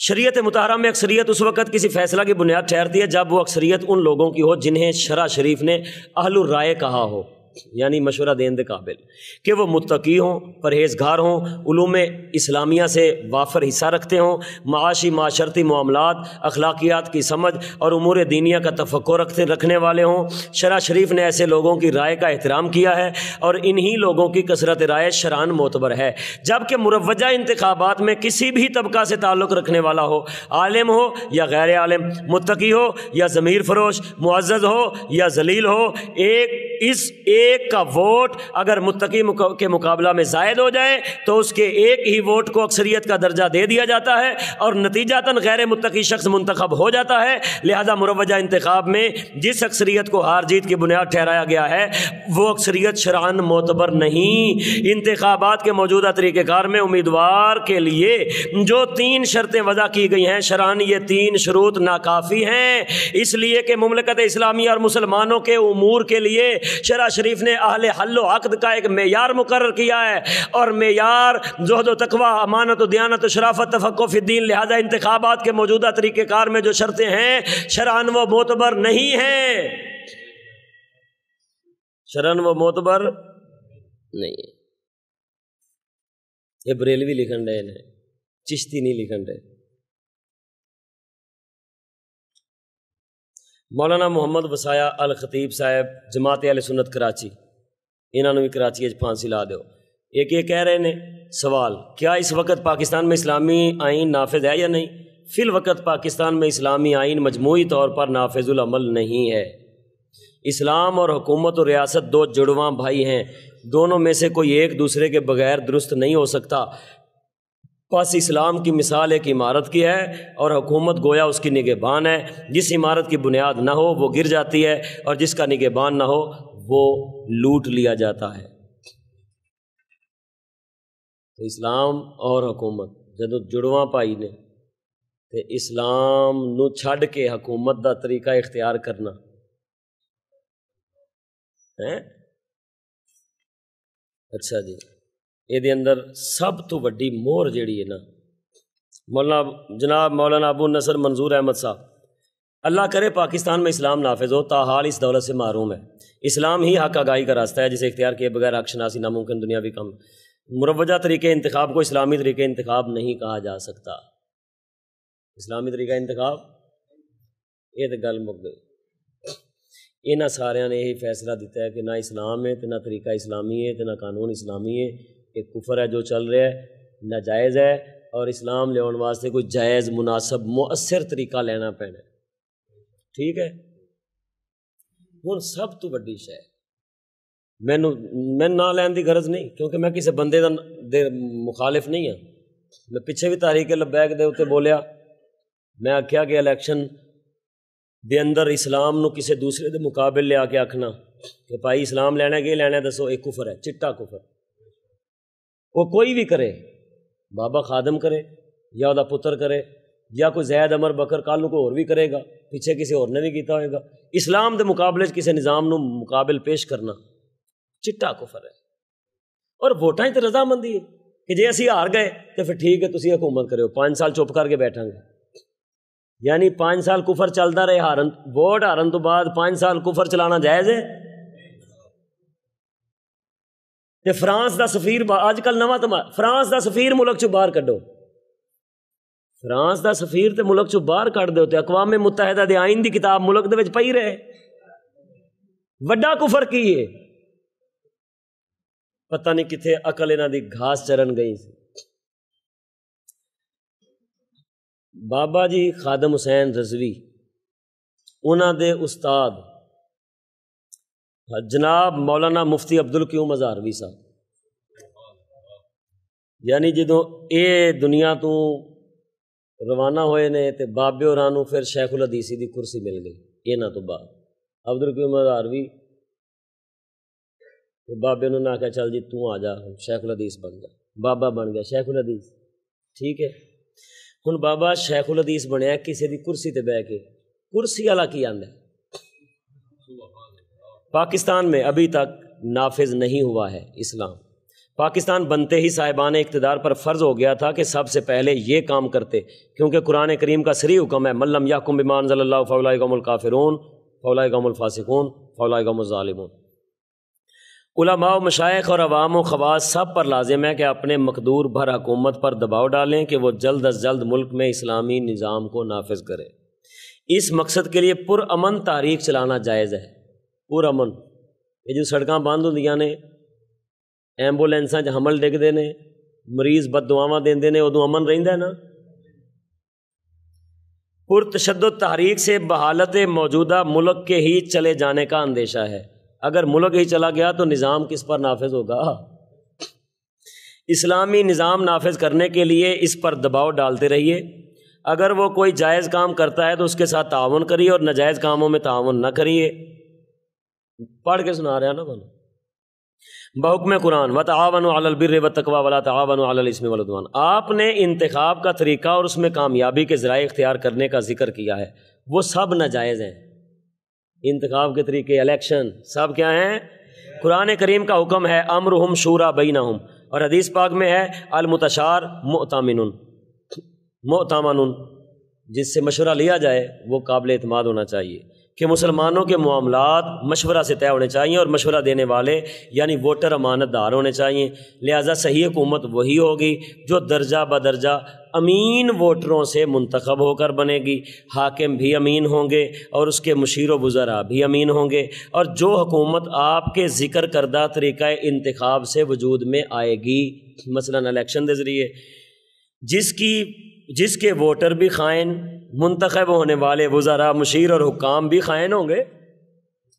شریعت مطہرہ میں اکثریت اس وقت کسی فیصلہ کی بنیاد ٹھہرتی ہے جب وہ اکثریت ان لوگوں کی ہو جنہیں شرع شریف نے اہل الرائے کہا ہو، یعنی مشورہ دین دے قابل، کہ وہ متقی ہوں، پرہیزگار ہوں، علوم اسلامیہ سے وافر حصہ رکھتے ہوں، معاشی معاشرتی معاملات اخلاقیات کی سمجھ اور امور دینیہ کا تفقہ رکھنے والے ہوں۔ شرع شریف نے ایسے لوگوں کی رائے کا احترام کیا ہے اور انہی لوگوں کی کثرت رائے شرعاً معتبر ہے، جبکہ مروجہ انتخابات میں کسی بھی طبقہ سے تعلق رکھنے والا ہو، عالم ہو یا غیر عالم، متقی ہو یا ضمیر فروش، معزز ہو یا ذلیل ہو، ایک کا ووٹ اگر متقی کے مقابلہ میں زائد ہو جائے تو اس کے ایک ہی ووٹ کو اکثریت کا درجہ دے دیا جاتا ہے اور نتیجتاً غیر متقی شخص منتخب ہو جاتا ہے۔ لہذا مروجہ انتخاب میں جس اکثریت کو ہار جیت کی بنیاد ٹھہرایا گیا ہے وہ اکثریت شرعاً معتبر نہیں۔ انتخابات کے موجودہ طریقہ کار میں امیدوار کے لیے جو 3 شرطیں وضع کی گئی ہیں، شرعاً یہ 3 شروط ناکافی ہیں، اس لیے کہ مملکت اسلامیہ اور مسلمانوں کے امور کے لیے شرع شریف نے اہل حل و عقد کا ایک معیار مقرر کیا ہے، اور معیار زہد و تقوی، امانت و دیانت و شرافت، تفقہ فی الدین۔ لہذا انتخابات کے موجودہ طریقہ کار میں جو شرطیں ہیں شرعاً وہ معتبر نہیں ہیں، شرعاً وہ معتبر نہیں ہے۔ یہ بریلوی لکھن رہے ہیں، چشتی نہیں لکھن رہے۔ مولانا محمد وسایا الخطیب صاحب جماعت اہل سنت کراچی، انہوں نے بھی کراچی پھانسی لا دیو۔ ایک یہ کہہ رہے ہیں سوال، کیا اس وقت پاکستان میں اسلامی آئین نافذ ہے یا نہیں؟ فی الوقت پاکستان میں اسلامی آئین مجموعی طور پر نافذ العمل نہیں ہے۔ اسلام اور حکومت و ریاست دو جڑواں بھائی ہیں، دونوں میں سے کوئی ایک دوسرے کے بغیر درست نہیں ہو سکتا۔ پس اسلام کی مثال ایک عمارت کی ہے اور حکومت گویا اس کی نگہبان ہے۔ جس عمارت کی بنیاد نہ ہو وہ گر جاتی ہے، اور جس کا نگہبان نہ ہو وہ لوٹ لیا جاتا ہے۔ تو اسلام اور حکومت جدو جڑواں پائی نے، تے اسلام نو چھڈ کے حکومت دا طریقہ اختیار کرنا ہے۔ اچھا جی، یہ اندر سب تو وڈی مہر جیڑی ہے نا، جناب مولانا ابو نصر منظور احمد صاحب، اللہ کرے پاکستان میں اسلام نافذ ہو، تاحال اس دولت سے محروم ہے۔ اسلام ہی حق آگاہی کا راستہ ہے، جسے اختیار کیے بغیر حق شناسی ناممکن دنیاوی کام۔ مروجہ طریقے انتخاب کو اسلامی طریقے انتخاب نہیں کہا جا سکتا۔ اسلامی طریقہ انتخاب یہ تو گل مک گئی۔ انہاں سارے نے یہی فیصلہ دیتا ہے کہ نہ اسلام ہے، تو نہ طریقہ اسلامی ہے، تو نہ قانون اسلامی ہے، ایک کفر ہے جو چل رہا ہے، ناجائز ہے، اور اسلام لے آنے واسطے کوئی جائز مناسب مؤثر طریقہ لینا پینا۔ ٹھیک ہے، ہوں سب تو وڈی شے میں نہ لین دی غرض نہیں، کیونکہ میں کسی بندے دے مخالف نہیں ہاں۔ میں پیچھے بھی تحریک لبیک دے اتنے بولیا، میں آخیا کہ الیکشن دے اندر اسلام نو کسی دوسرے دے مقابل لے آ کے آکھنا کہ بھائی اسلام لینا ہے کہ لینا ہے، دسو، ایک کفر ہے، چٹا کفر۔ وہ کوئی بھی کرے، بابا خادم کرے یا دا پتر کرے یا کوئی زید عمر بکر، کل کو اور بھی کرے گا، پیچھے کسی اور نے بھی کیتا ہوئے گا، اسلام دے مقابلے کسی نظام نو مقابل پیش کرنا چٹا کفر ہے۔ اور ووٹاں تے رضامندی ہے کہ جے اسی ہار گئے تو پھر ٹھیک ہے، تسی حکومت کرو، 5 سال چپ کر کے بیٹھاں گے۔ یعنی 5 سال کفر چلتا رہے، ووٹ ہارن تو بعد 5 سال کفر چلانا جائز ہے؟ تے فرانس دا سفیر اج کل نواں فرانس دا سفیر ملک چوں باہر کڈو، فرانس دا سفیر تے ملک چوں باہر کڈ دیو تے اقوام متحدہ دے آئین دی کتاب ملک دے وچ پئی رہے۔ وڈا کفر کی ہے؟ پتہ نہیں کتنے عقل انہاں دی گھاس چرن گئی سی۔ بابا جی خادم حسین رضوی، انہاں دے استاد جناب مولانا مفتی عبدالقیوم ہزاروی صاحب، یعنی جدوں اے دنیا تو روانہ ہوئے نے تے بابے ہوراں نوں پھر شیخ الحدیثی دی کرسی مل گئی انہاں تو بعد۔ عبدالقیوم ہزاروی بابے نے آخیا چل جی تو آ جا شیخ الحدیث بن جا، بابا بن گیا شیخ الحدیث۔ ٹھیک ہے، ہن بابا شیخ الحدیث بنیا کسی دی کرسی تے بہ کے، کرسی والا کی آندا ہے؟ پاکستان میں ابھی تک نافذ نہیں ہوا ہے اسلام۔ پاکستان بنتے ہی صاحبان اقتدار پر فرض ہو گیا تھا کہ سب سے پہلے یہ کام کرتے، کیونکہ قرآن کریم کا صریح حکم ہے من لم یحکم بما انزل اللہ فاولئک هم الکافرون فاولئک هم الفاسقون فاولئک هم الظالمون۔ علماء و مشائخ اور عوام و خواص سب پر لازم ہے کہ اپنے مقدور بھر حکومت پر دباؤ ڈالیں کہ وہ جلد از جلد ملک میں اسلامی نظام کو نافذ کرے۔ اس مقصد کے لیے پرامن تحریک چلانا جائز ہے۔ پرامن، یہ جو سڑکاں بند ہوندیاں نے، ایمبولینساں چ حمل ڈگدے نے، مریض بد دعاواں دیندے نے، ادوں امن رہندا ہے نا۔ پرتشدد تحریک سے بحالت موجودہ ملک کے ہی چلے جانے کا اندیشہ ہے۔ اگر ملک ہی چلا گیا تو نظام کس پر نافذ ہوگا؟ اسلامی نظام نافذ کرنے کے لیے اس پر دباؤ ڈالتے رہیے۔ اگر وہ کوئی جائز کام کرتا ہے تو اس کے ساتھ تعاون کریے اور ناجائز کاموں میں تعاون نہ کریے۔ پڑھ کے سنا رہا نا بولو۔ بحکم قرآن وتعاونوا علی البر والتقوی ولا تعاونوا علی الاثم والعدوان، آپ نے انتخاب کا طریقہ اور اس میں کامیابی کے ذرائع اختیار کرنے کا ذکر کیا ہے، وہ سب ناجائز ہیں۔ انتخاب کے طریقے، الیکشن، سب کیا ہیں؟ قرآن کریم کا حکم ہے امرہم شورا بینہم، اور حدیث پاک میں ہے المتشار مؤتمن، جس سے مشورہ لیا جائے وہ قابل اعتماد ہونا چاہیے، کہ مسلمانوں کے معاملات مشورہ سے طے ہونے چاہیے اور مشورہ دینے والے یعنی ووٹر امانت دار ہونے چاہیے۔ لہٰذا صحیح حکومت وہی ہوگی جو درجہ بدرجہ امین ووٹروں سے منتخب ہو کر بنے گی، حاکم بھی امین ہوں گے اور اس کے مشیر و وزراء بھی امین ہوں گے، اور جو حکومت آپ کے ذکر کردہ طریقہ انتخاب سے وجود میں آئے گی، مثلاً الیکشن کے ذریعے، جس کے ووٹر بھی خائن، منتخب ہونے والے وزراء، مشیر اور حکام بھی خائن ہوں گے،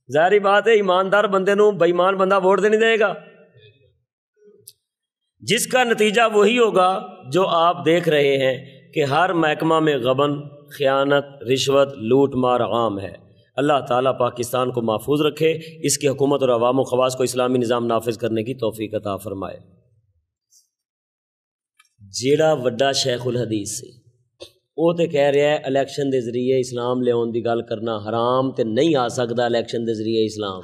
ظاہری بات ہے ایماندار بندے نو بے ایمان بندہ ووٹ دے نہیں دے گا، جس کا نتیجہ وہی ہوگا جو آپ دیکھ رہے ہیں کہ ہر محکمہ میں غبن، خیانت، رشوت، لوٹ مار عام ہے۔ اللہ تعالیٰ پاکستان کو محفوظ رکھے، اس کی حکومت اور عوام و خواص کو اسلامی نظام نافذ کرنے کی توفیق عطا فرمائے۔ جیڑا وڈا شیخ الحدیث سی وہ تے کہہ رہا ہے الیکشن دے ذریعے اسلام لے آن دی گل کرنا حرام تے نہیں آ سکتا الیکشن دے ذریعے اسلام،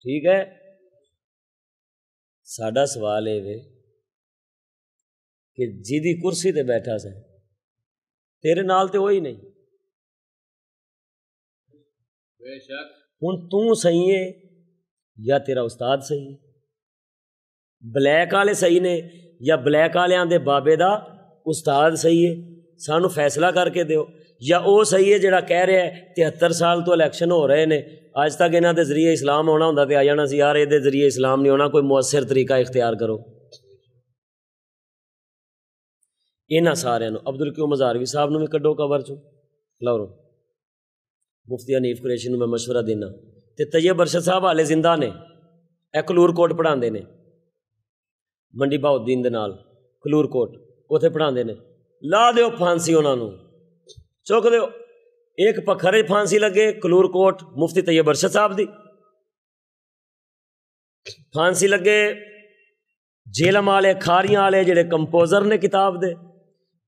ٹھیک ہے۔ ساڈا سوال یہ وے کہ جیدی کرسی تے بیٹھا سا تیرے نال تے وہی نہیں، بے شک ہن تو صحیح ہے یا تیرا استاد صحیح ہے، بلیک والے صحیح نے یا بلیک والیاں دے بابے دا استاد صحیح ہے، سانو فیصلہ کر کے دیو، یا او صحیح ہے جڑا کہہ رہا ہے 73 سال تو الیکشن ہو رہے نے اج تک انہاں دے ذریعے اسلام ہونا ہوندا تے آ جانا سی، یار اے دے ذریعے اسلام نہیں ہونا، کوئی مؤثر طریقہ اختیار کرو۔ انہاں سارے نو عبدالقیوم مزاروی صاحب نو بھی کڈو کور چوں لورو، مفتی حنیف قریشی نو میں مشورہ دینا، تے طیب ارشد صاحب حالے زندہ نے، اے کلور کوٹ پڑھاندے نے منڈی بہاؤالدین دے نال، کلور کوٹ اوتھے پڑھاندے نے، لا دیو پھانسی انہاں نو، چک دیو، ایک پکھر پھانسی لگے کلور کوٹ مفتی طیب ارشد صاحب دی، پھانسی لگے جیلم والے کھاریاں والے جڑے کمپوزر نے کتاب دے،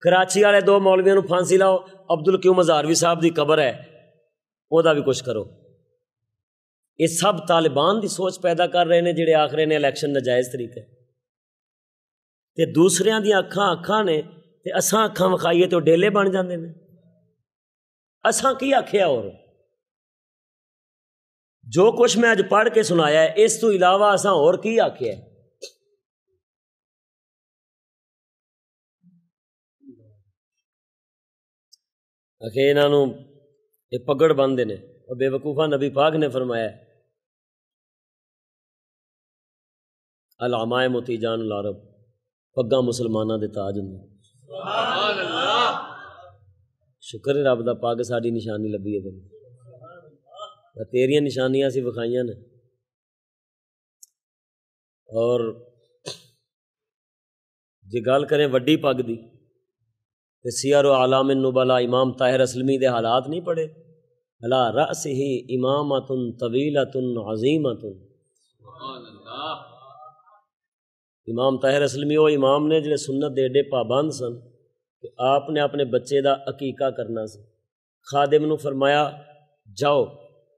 کراچی والے 2 مولویوں نو پھانسی لاؤ، عبدالقیوم مزاروی صاحب دی قبر ہے او دا بھی کچھ کرو۔ یہ سب طالبان دی سوچ پیدا کر رہے ہیں جڑے آخر نے الیکشن ناجائز طریقے تے دوسریاں دی اکھاں نے تے اساں اکھاں وکھائیے تو ڈیلے بن جاندے نے، اساں کی آکھیا؟ اور جو کچھ میں اج پڑھ کے سنایا ہے اس تو علاوہ اساں اور کی آکھیا ہے؟ کہ انہاں نو یہ پگڑ بندے نے، اور بے وقوفہ نبی پاک نے فرمایا العمائم تیجان العرب، پگاں مسلماناں دے تاج ہوں۔ سبحان اللہ، شکر ہے رب دا پاک ساڈی نشانی لبھی ہے تینوں، تیریاں نشانیاں سی وکھائیاں نے۔ اور جی گل کریں وڈی پگ دی تے سیر و اعلام النبلاء امام طاہر اسلمی دے حالات نہیں پڑھے، علی رأسہ امامۃ طویلۃ عظیمۃ، سبحان اللہ، امام طاہر اسلمی وہ امام نے جڑے سنت دے ایڈے پابند سن کہ آپ نے اپنے بچے دا عقیقہ کرنا سی، خادم نو فرمایا جاؤ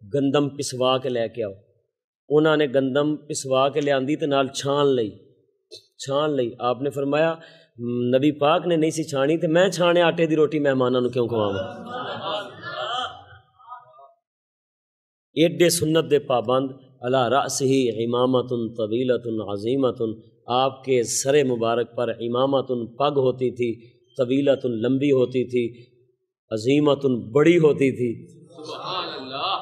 گندم پسوا کے لے کے آؤ، انہاں نے گندم پسوا کے لیاندی تے نال چھان لئی، آپ نے فرمایا نبی پاک نے نہیں سی چھانی تے میں چھانے آٹے دی روٹی مہماناں نو کیوں کھواواں؟ ایڈے سنت دے پابند، علی رأسہ امامۃ طویلۃ عظیمۃ، آپ کے سر مبارک پر امامۃ پگ ہوتی تھی، طویلۃ لمبی ہوتی تھی، عظیمۃ بڑی ہوتی تھی، سبحان اللہ،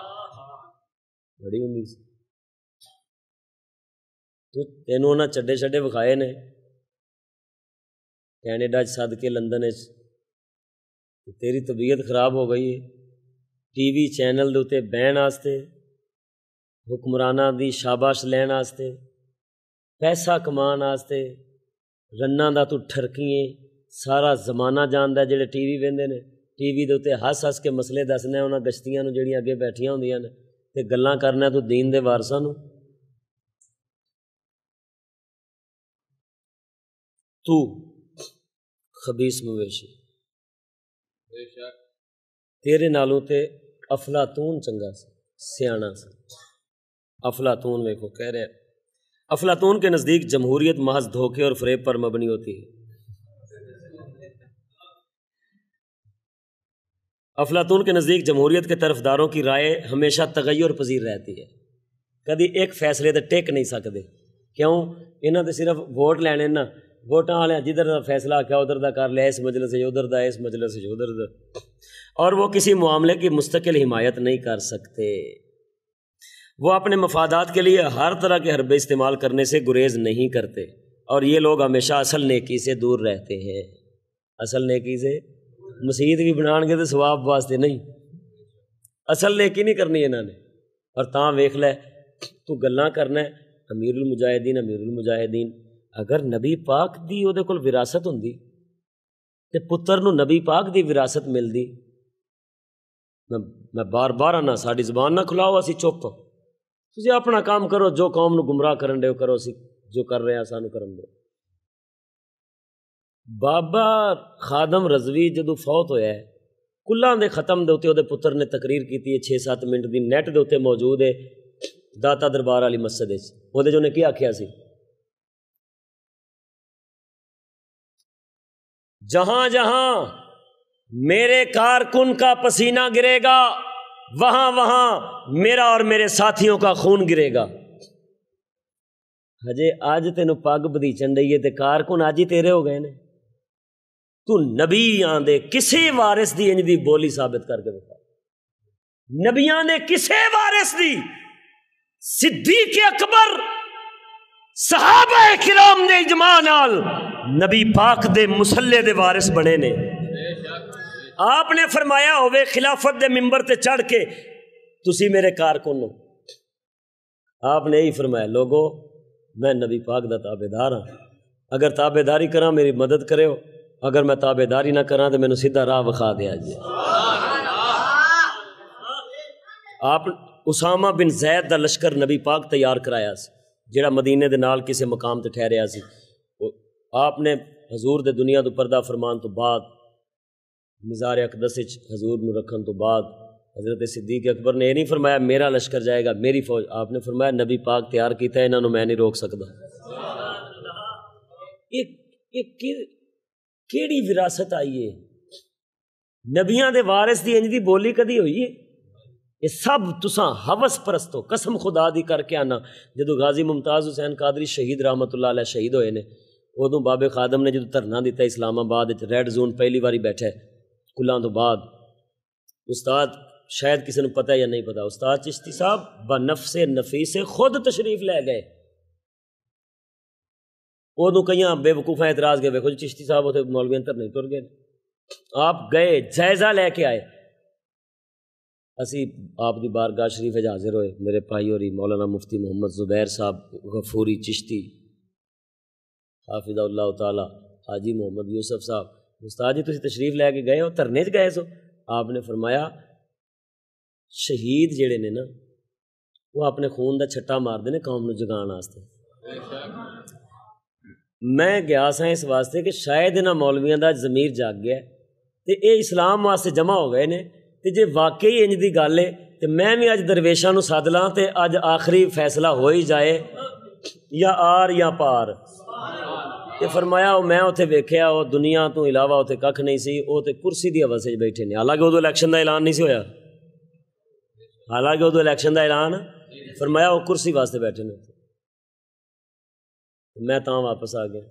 بڑی ہوندی سی۔ تو تینوں انہاں چڈے چھڈے وکھائے نے کینیڈا صدقے لندن تیری طبیعت خراب ہو گئی ہے، ٹی وی چینل دے اتے بہن واسطے، حکمراناں دی شاباش لین واسطے، پیسہ کمان واسطے، رناں دا تو ٹھرکیے، سارا زمانہ جاندا ہے جڑے ٹی وی ویندے نے، ٹی وی دے اتے ہس کے مسئلے دسنے انہاں گشتیاں نو جڑیاں اگے بیٹھیاں ہوندیاں نے تے گلاں کرنا تو دین دے وارثاں نو، تو خبیث مویشی، بے شک تیرے نالوں تے افلاطون چنگا سی، سیاਣਾ سی۔ افلاطون ویکھو کہہ رہے افلاطون کے نزدیک جمہوریت محض دھوکے اور فریب پر مبنی ہوتی ہے۔ افلاطون کے نزدیک جمہوریت کے طرفداروں کی رائے ہمیشہ تغیر پذیر رہتی ہے، کبھی ایک فیصلے تے ٹک نہیں سکتے، کیوں؟ انہاں تے صرف ووٹ لینے نا، ووٹاں والے جدھر دا فیصلہ کیا ادھر دا کر لیا، اس مجلس سے ادھر دا، اس مجلس سے ادھر دا، اور وہ کسی معاملے کی مستقل حمایت نہیں کر سکتے۔ وہ اپنے مفادات کے لیے ہر طرح کے حربے استعمال کرنے سے گریز نہیں کرتے، اور یہ لوگ ہمیشہ اصل نیکی سے دور رہتے ہیں۔ اصل نیکی سے مسجد بھی بنان گے تو ثواب واسطے نہیں، اصل نیکی نہیں کرنی انہوں نے. اور تاں ویکھ لے تو گلاں کرنا ہے امیر المجاہدین. اگر نبی پاک دی او دے کول وراثت ہوندی تے پتر نو نبی پاک دی وراثت ملدی. میں بار بار آنا ساڈی زبان نہ کھلاؤ، اسی چپ. تسی اپنا کام کرو، جو قوم نو گمراہ کرن دے کرو، اسی جو کر رہے ہیں سانو کرن دو. بابا خادم رضوی جدو فوت ہویا ہے کلاں دے ختم دے اوتے او دے پتر نے تقریر کیتی ہے 6-7 منٹ دی، نیٹ دے اوتے موجود ہے داتا دربار والی مسجد وچ. او دے جو نے کی آکھیا سی، جہاں جہاں میرے کارکن کا پسینہ گرے گا وہاں وہاں میرا اور میرے ساتھیوں کا خون گرے گا. ہجے آج تینوں پگ بدیچن رہی ہے تے کارکن آج ہی تیرے ہو گئے نے. تو نبی آندے کسے وارث دی انج دی بولی ثابت کر کے بتا. نبیاں نے کسے وارث دی، صدیق اکبر صحابہ کرام نے اجماع نال نبی پاک دے مصلی دے وارث بنے نے. آپ نے فرمایا ہوئے خلافت دے ممبر تے چڑھ کے تسی میرے کارکن ہو. آپ نے یہی فرمایا لوگو میں نبی پاک دا تابعدار ہاں، اگر تابعداری کراں میری مدد کرے ہو، اگر میں تابعداری نہ کراں تو مینوں سیدھا راہ وکھا دیا جی. آپ اسامہ بن زید دا لشکر نبی پاک تیار کرایا سی جڑا مدینے دے نال کسے مقام تے ٹھہریا سی. آپ نے حضور دے دنیا تو پردہ فرمان تو بعد مزار اقدس وچ حضور نو رکھن تو بعد حضرت صدیق اکبر نے یہ نہیں فرمایا میرا لشکر جائے گا میری فوج، آپ نے فرمایا نبی پاک تیار کیتا ہے انہاں نو میں نہیں روک سکدا. یہ کیڑی وراثت آئی ہے؟ نبیاں دے وارث دی انج دی بولی کدی ہوئی ہے؟ یہ سب تساں ہوس پرستو. قسم خدا دی کر کے آنا جدو غازی ممتاز حسین قادری شہید رحمت اللہ علیہ شہید ہوئے نے ادوں بابے خادم نے جدو دھرنا دیتا اسلام آباد ریڈ زون پہلی باری بیٹھا ہے کلاں تو بعد. استاد شاید کسی نے پتہ یا نہیں پتہ، استاد چشتی صاحب بنفس نفیس خود تشریف لے گئے. ادو کئیاں بے وقوفاں اعتراض گئے ویکھو جی چشتی صاحب اتنے مولویاں دھرنے ٹر گئے. آپ گئے جائزہ لے کے آئے. اسی آپ دی بارگاہ شریف حاضر ہوئے، میرے بھائی ہوری مولانا مفتی محمد زبیر صاحب غفوری چشتی حافظ اللہ تعالی، حاجی محمد یوسف صاحب. استاد جی تسی تشریف لے کے گئے ہو دھرنے چ گئے سو؟ آپ نے فرمایا شہید جڑے نے نا وہ اپنے خون دا چھٹا مار دے قوم نو جگان واسطے. میں گیا سا اس واسطے کہ شاید انہاں مولویاں دا ضمیر جاگ گیا تے اے اسلام واسطے جمع ہو گئے نے تے جے واقعی انج دی گل ہے تے میں بھی اج درویشاں نو سد لاں تے اج آخری فیصلہ ہو ہی جائے یا آر یا پار. تے فرمایا میں اتنے ویکھیا وہ دنیا تو علاوہ اتنے کھ نہیں سی، وہ تے کرسی دی حوث وچ بیٹھے نے. حالانکہ ادو الیکشن دا اعلان نہیں سی ہویا، حالانکہ ادو الیکشن دا اعلان فرمایا وہ کرسی واسطے بیٹھے نے. میں تاں واپس آ گیا.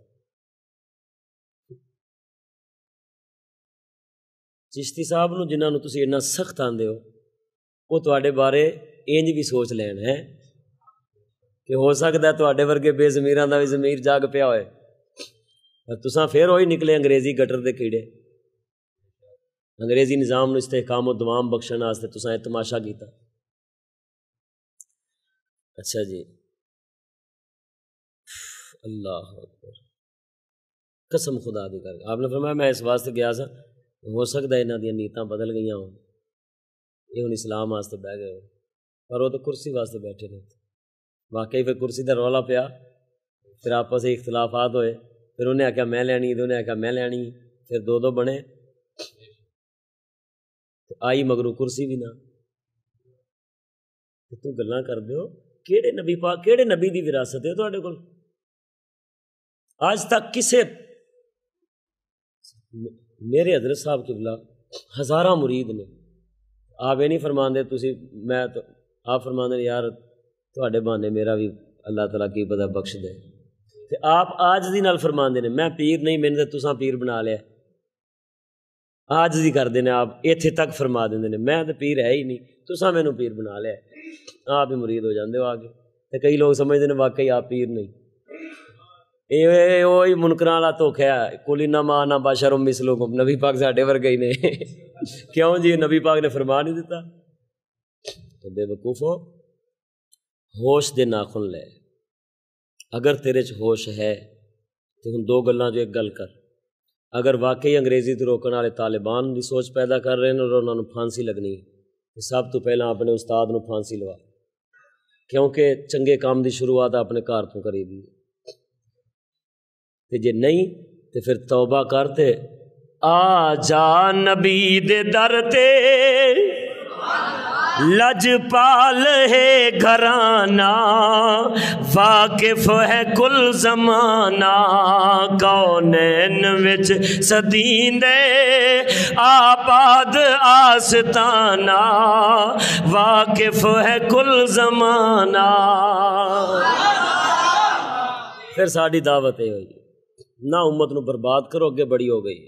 چشتی صاحب نو جنہاں نو تسی اتنا سخت آندے ہو وہ تواڈے بارے انج بھی سوچ لین ہے کہ ہو سکتا ہے تواڈے ورگے بے ضمیراں دا بھی ضمیر جاگ پیا ہوئے. تساں پھر وہی نکلے انگریزی گٹر دے کیڑے. انگریزی نظام نو استحکام و دوام بخشن واسطے تساں یہ تماشا کیتا. اچھا جی اللہ اکبر، قسم خدا دی کر آپ نے فرمایا میں اس واسطے گیا سا ہو سکتا ہے انہاں دیاں نیتاں بدل گئیاں ہوں، یہ ہن اسلام واسطے بہ گئے ہو، پر وہ تو کرسی واسطے بیٹھے نے. واقعی پھر کرسی دا رولا پیا، پھر آپس اختلافات ہوئے، پھر انہیں آخیا میں لینی، انہیں آخیا میں لینی، پھر دو بنے. آئی مگرو کرسی بھی نہ. تو گلاں کر دیو کیڑے نبی پاک کیڑے نبی دی وراثت ہے تواڈے کول؟ آج تک کسے میرے حضرت صاحب قبلہ ہزاراں مرید نے. آپ یہ نہیں فرماندے تسی میں تو آپ فرماندے یار تواڈے بہانے میرا بھی اللہ تعالیٰ کی پتہ بخش دے. تے آپ آجزی نال فرماندے نے میں پیر نہیں میں نے تساں پیر بنا لیا. آجزی کردے نے آپ ایتھے تک فرما دیندے نے میں تے پیر ہے ہی نہیں تساں مینوں پیر بنا لیا. آپ ہی مرید ہو جاندے ہو آگے. تے کئی لوگ سمجھتے ہیں واقعی آپ پیر نہیں. وہی منکراں والا دھوکھا ہے، قل انما انا بشر مثلکم. نبی پاک ساڈے ورگے ہی نے. کیوں جی نبی پاک نے فرما نہیں دیتا؟ تو بے وقوفو ہوش دے ناخن لے، اگر تیرے چ ہوش ہے تو ہن دو گلاں جو ایک گل کر، اگر واقعی انگریزی تو روکن والے طالبان دی سوچ پیدا کر رہے ہیں اور انہوں نے پھانسی لگنی ہے، سب تو پہلا اپنے استاد نو پھانسی لوا، کیونکہ چنگے کام دی شروعات اپنے گھر تو کری دی، تے جے نہیں تے پھر توبہ کرتے آ جا نبی دے در تے لجپال ہے گھرانہ، واقف ہے کل زمانہ، کونین وچ صدین دے آباد آستانہ، واقف ہے کل زمانہ۔ پھر ساڑی دعوت ہے ہوئی نہ امت نو برباد کرو، اگے بڑی ہو گئی۔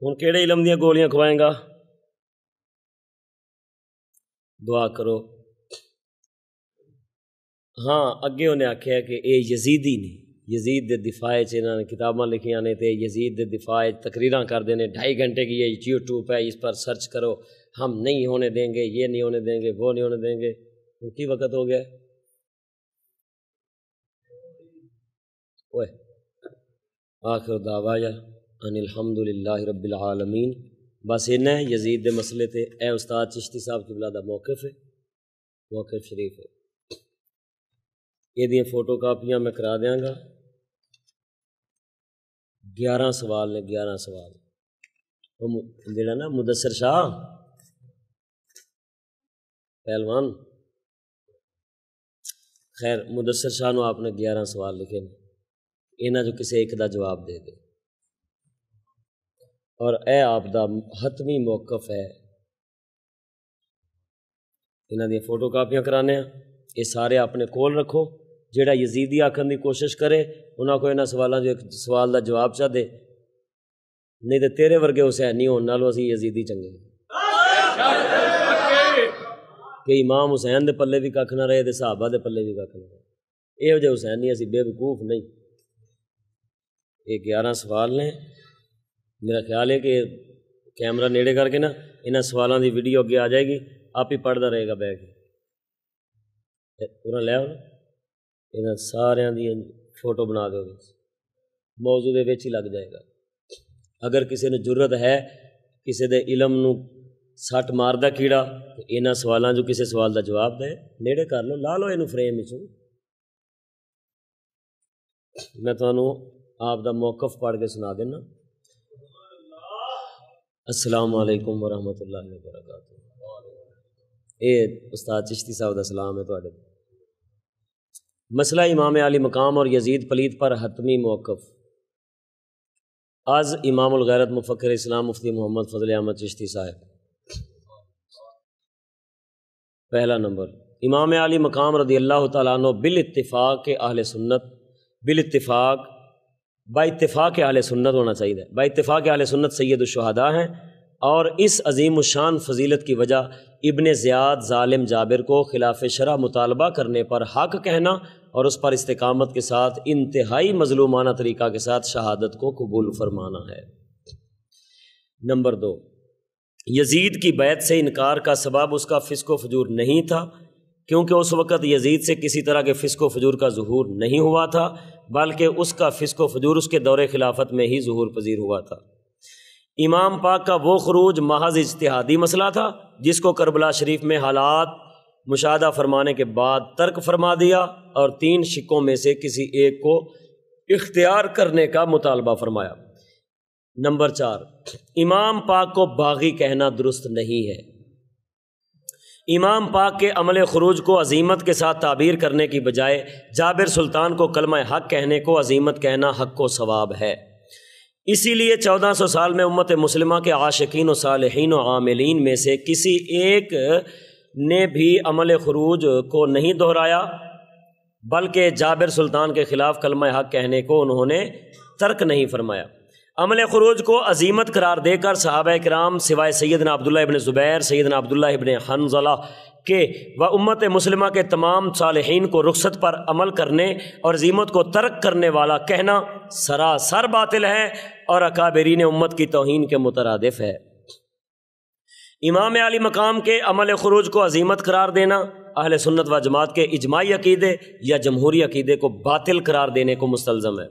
ہن کیڑے علم دیاں گولیاں کھوائیں گا؟ دعا کرو۔ ہاں اگے انہیں آکھیا کہ اے یزیدی نے، یزید دے دفاع چ انہوں نے کتاباں لکھیاں نے، تے یزید دے دفاع تقریراں کر دینے، 2.5 گھنٹے کی یہ یوٹیوب ہے، اس پر سرچ کرو، ہم نہیں ہونے دیں گے، یہ نہیں ہونے دیں گے، وہ نہیں ہونے دیں گے۔ ان کی وقت ہو گیا اوے آخر دعوایا ان الحمدللہ رب العالمین۔ بس انہیں ہے یزید دے مسئلے تے اے استاد چشتی صاحب کی بلا دا موقف ہے، موقف شریف ہے۔ یہ دیاں فوٹو کاپیاں میں کرا دیاں گا، 11 سوال نے، 11 سوال۔ وہ جڑا نا مدثر شاہ پہلوان، خیر مدثر شاہ نو آپ نے 11 سوال لکھے نے، انہاں جو کسی ایک دا جواب دے دے، اور اے آپ دا حتمی موقف ہے۔ انہاں دی فوٹو کاپیاں کرانے ہیں، یہ سارے اپنے کول رکھو، جیڑا یزیدی آکھن دی کوشش کرے انہاں کو انہاں سوالاں جو ایک سوال دا جواب چاہ دے، نہیں تے تیرے ورگے حسینی ہون نالوں اسی یزیدی چنگے کہ امام حسین دے پلے بھی ککھ نہ رہے تے صحابہ دے پلے بھی ککھ نہ رہے، اے جو حسینی اسی بے وقوف نہیں۔ یہ 11 سوال نے، میرا خیال ہے کہ کیمرہ نیڑے کر کے نا انہاں سوالاں دی ویڈیو اگے آ جائے گی، آپ ہی پڑھدا رہے گا بیٹھ کے، پورا لے آؤ نا، انہاں ساریاں دی فوٹو بنا دو گے، موضوع دے وچ ہی لگ جائے گا۔ اگر کسی نے جرت ہے کسی دے علم نو سٹ ماردا کیڑا، انہاں سوالاں جو کسی سوال دا جواب دے، نیڑے کر لو، لا لو اینو فریم وچوں۔ میں تانوں آپ دا موقف پڑھ کے سنا دینا۔ السلام علیکم ورحمۃ اللہ وبرکاتہ۔ اے استاد چشتی صاحب دا سلام ہے تواڈے۔ مسئلہ امام علی مقام اور یزید پلید پر حتمی موقف۔ آج امام الغیرت مفکر اسلام مفتی محمد فضل احمد چشتی صاحب۔ پہلا نمبر، امام علی مقام رضی اللہ تعالیٰ عنہ بالاتفاق اہل سنت، بالاتفاق با اتفاق اہل سنت ہونا چاہیے، با اتفاق اہل سنت سید الشہداء ہیں، اور اس عظیم الشان فضیلت کی وجہ ابن زیاد ظالم جابر کو خلاف شرع مطالبہ کرنے پر حق کہنا اور اس پر استقامت کے ساتھ انتہائی مظلومانہ طریقہ کے ساتھ شہادت کو قبول فرمانا ہے۔ نمبر 2، یزید کی بیعت سے انکار کا سبب اس کا فسق و فجور نہیں تھا، کیونکہ اس وقت یزید سے کسی طرح کے فسق و فجور کا ظہور نہیں ہوا تھا، بلکہ اس کا فسق و فجور اس کے دور خلافت میں ہی ظہور پذیر ہوا تھا۔ امام پاک کا وہ خروج محض اجتہادی مسئلہ تھا جس کو کربلا شریف میں حالات مشاہدہ فرمانے کے بعد ترک فرما دیا اور 3 شکوں میں سے کسی ایک کو اختیار کرنے کا مطالبہ فرمایا۔ نمبر 4، امام پاک کو باغی کہنا درست نہیں ہے۔ امام پاک کے عمل خروج کو عظیمت کے ساتھ تعبیر کرنے کی بجائے جابر سلطان کو کلمہ حق کہنے کو عظیمت کہنا حق و ثواب ہے۔ اسی لیے 1400 سال میں امت مسلمہ کے عاشقین و صالحین و عاملین میں سے کسی ایک نے بھی عمل خروج کو نہیں دہرایا، بلکہ جابر سلطان کے خلاف کلمہ حق کہنے کو انہوں نے ترک نہیں فرمایا۔ عمل خروج کو عظیمت قرار دے کر صحابہ کرام سوائے سیدنا عبداللہ ابن زبیر، سیدنا عبداللہ ابن حنظلہ کے و امت مسلمہ کے تمام صالحین کو رخصت پر عمل کرنے اور عظیمت کو ترک کرنے والا کہنا سراسر باطل ہے اور اکابرین امت کی توہین کے مترادف ہے۔ امام علی مقام کے عمل خروج کو عظیمت قرار دینا اہل سنت و جماعت کے اجماعی عقیدے یا جمہوری عقیدے کو باطل قرار دینے کو مستلزم ہے۔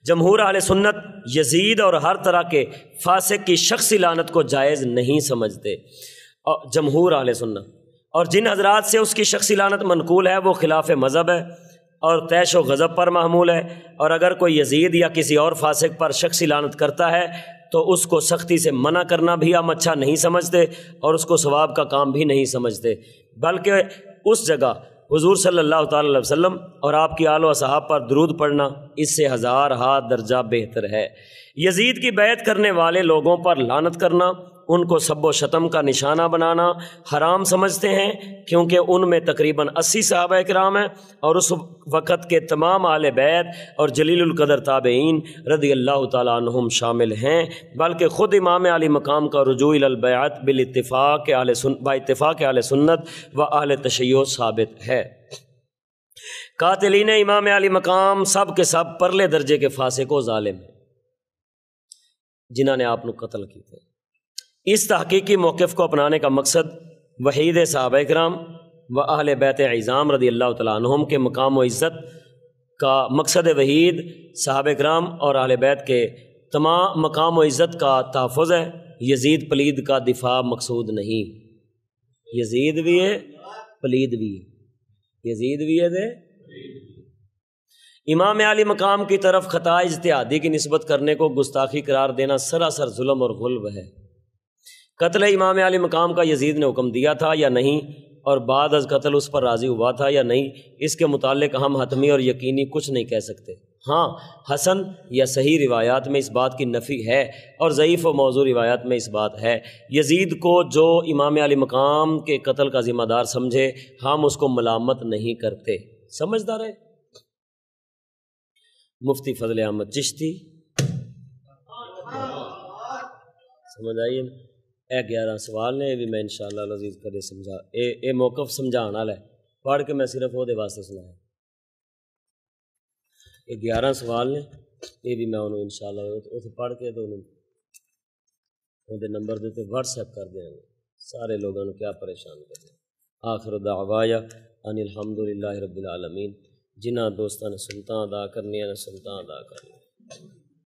جمہور اہل سنت یزید اور ہر طرح کے فاسق کی شخصی لعنت کو جائز نہیں سمجھتے۔ جمہور اہل سنت اور جن حضرات سے اس کی شخصی لعنت منقول ہے وہ خلاف مذہب ہے اور طیش و غضب پر محمول ہے، اور اگر کوئی یزید یا کسی اور فاسق پر شخصی لعنت کرتا ہے تو اس کو سختی سے منع کرنا بھی ہم اچھا نہیں سمجھتے اور اس کو ثواب کا کام بھی نہیں سمجھتے، بلکہ اس جگہ حضور صلی اللہ تعالی علیہ وسلم اور آپ کی آل و اصحاب پر درود پڑھنا اس سے ہزار ہاتھ درجہ بہتر ہے۔ یزید کی بیعت کرنے والے لوگوں پر لعنت کرنا، ان کو سب و شتم کا نشانہ بنانا حرام سمجھتے ہیں، کیونکہ ان میں تقریباً 80 صحابہ کرام ہیں اور اس وقت کے تمام اہل بیت اور جلیل القدر تابعین رضی اللہ تعالیٰ عنہم شامل ہیں، بلکہ خود امام علی مقام کا رجوع الی البیعت بالاتفاق اہل سنت و اہل تشیع ثابت ہے۔ قاتلین امام علی مقام سب کے سب پرلے درجے کے فاسق و ظالم ہیں جنہوں نے آپ کو قتل کیے تھے۔ اس تحقیقی موقف کو اپنانے کا مقصد وحید صحابہ کرام و اہل بیت اعظام رضی اللہ تعالیٰ عنہم کے مقام و عزت کا مقصد وحید صحابہ کرام اور اہل بیت کے تمام مقام و عزت کا تحفظ ہے۔ یزید پلید کا دفاع مقصود نہیں، یزید بھی ہے پلید بھی ہے، یزید بھی ہے دے۔ امام علی مقام کی طرف خطا اجتہادی کی نسبت کرنے کو گستاخی قرار دینا سراسر ظلم اور غلب ہے۔ قتل امام علی مقام کا یزید نے حکم دیا تھا یا نہیں، اور بعد از قتل اس پر راضی ہوا تھا یا نہیں، اس کے متعلق ہم حتمی اور یقینی کچھ نہیں کہہ سکتے۔ ہاں، حسن یا صحیح روایات میں اس بات کی نفی ہے اور ضعیف و موضوع روایات میں اس بات ہے۔ یزید کو جو امام علی مقام کے قتل کا ذمہ دار سمجھے ہم اس کو ملامت نہیں کرتے۔ سمجھدار ہے؟ مفتی فضل احمد چشتی، سمجھ آئیے نا؟ 11 سوال نے، یہ بھی میں انشاءاللہ العزیز کدے سمجھا اے موقف سمجھانا والا ہے، پڑھ کے میں صرف وہ دے واسطے سنایا۔ یہ 11 سوال نے، یہ بھی میں انہوں انشاءاللہ اتنے پڑھ کے تو انہوں نمبر دیتے واٹس ایپ کر دیں گے، سارے لوگوں نے کیا پریشان کر دیں۔ آخر دعوایا ان الحمدللہ رب العالمین۔ جنہ دوستان نے سنتاں ادا کرنی ہے سنتاں ادا کرنی۔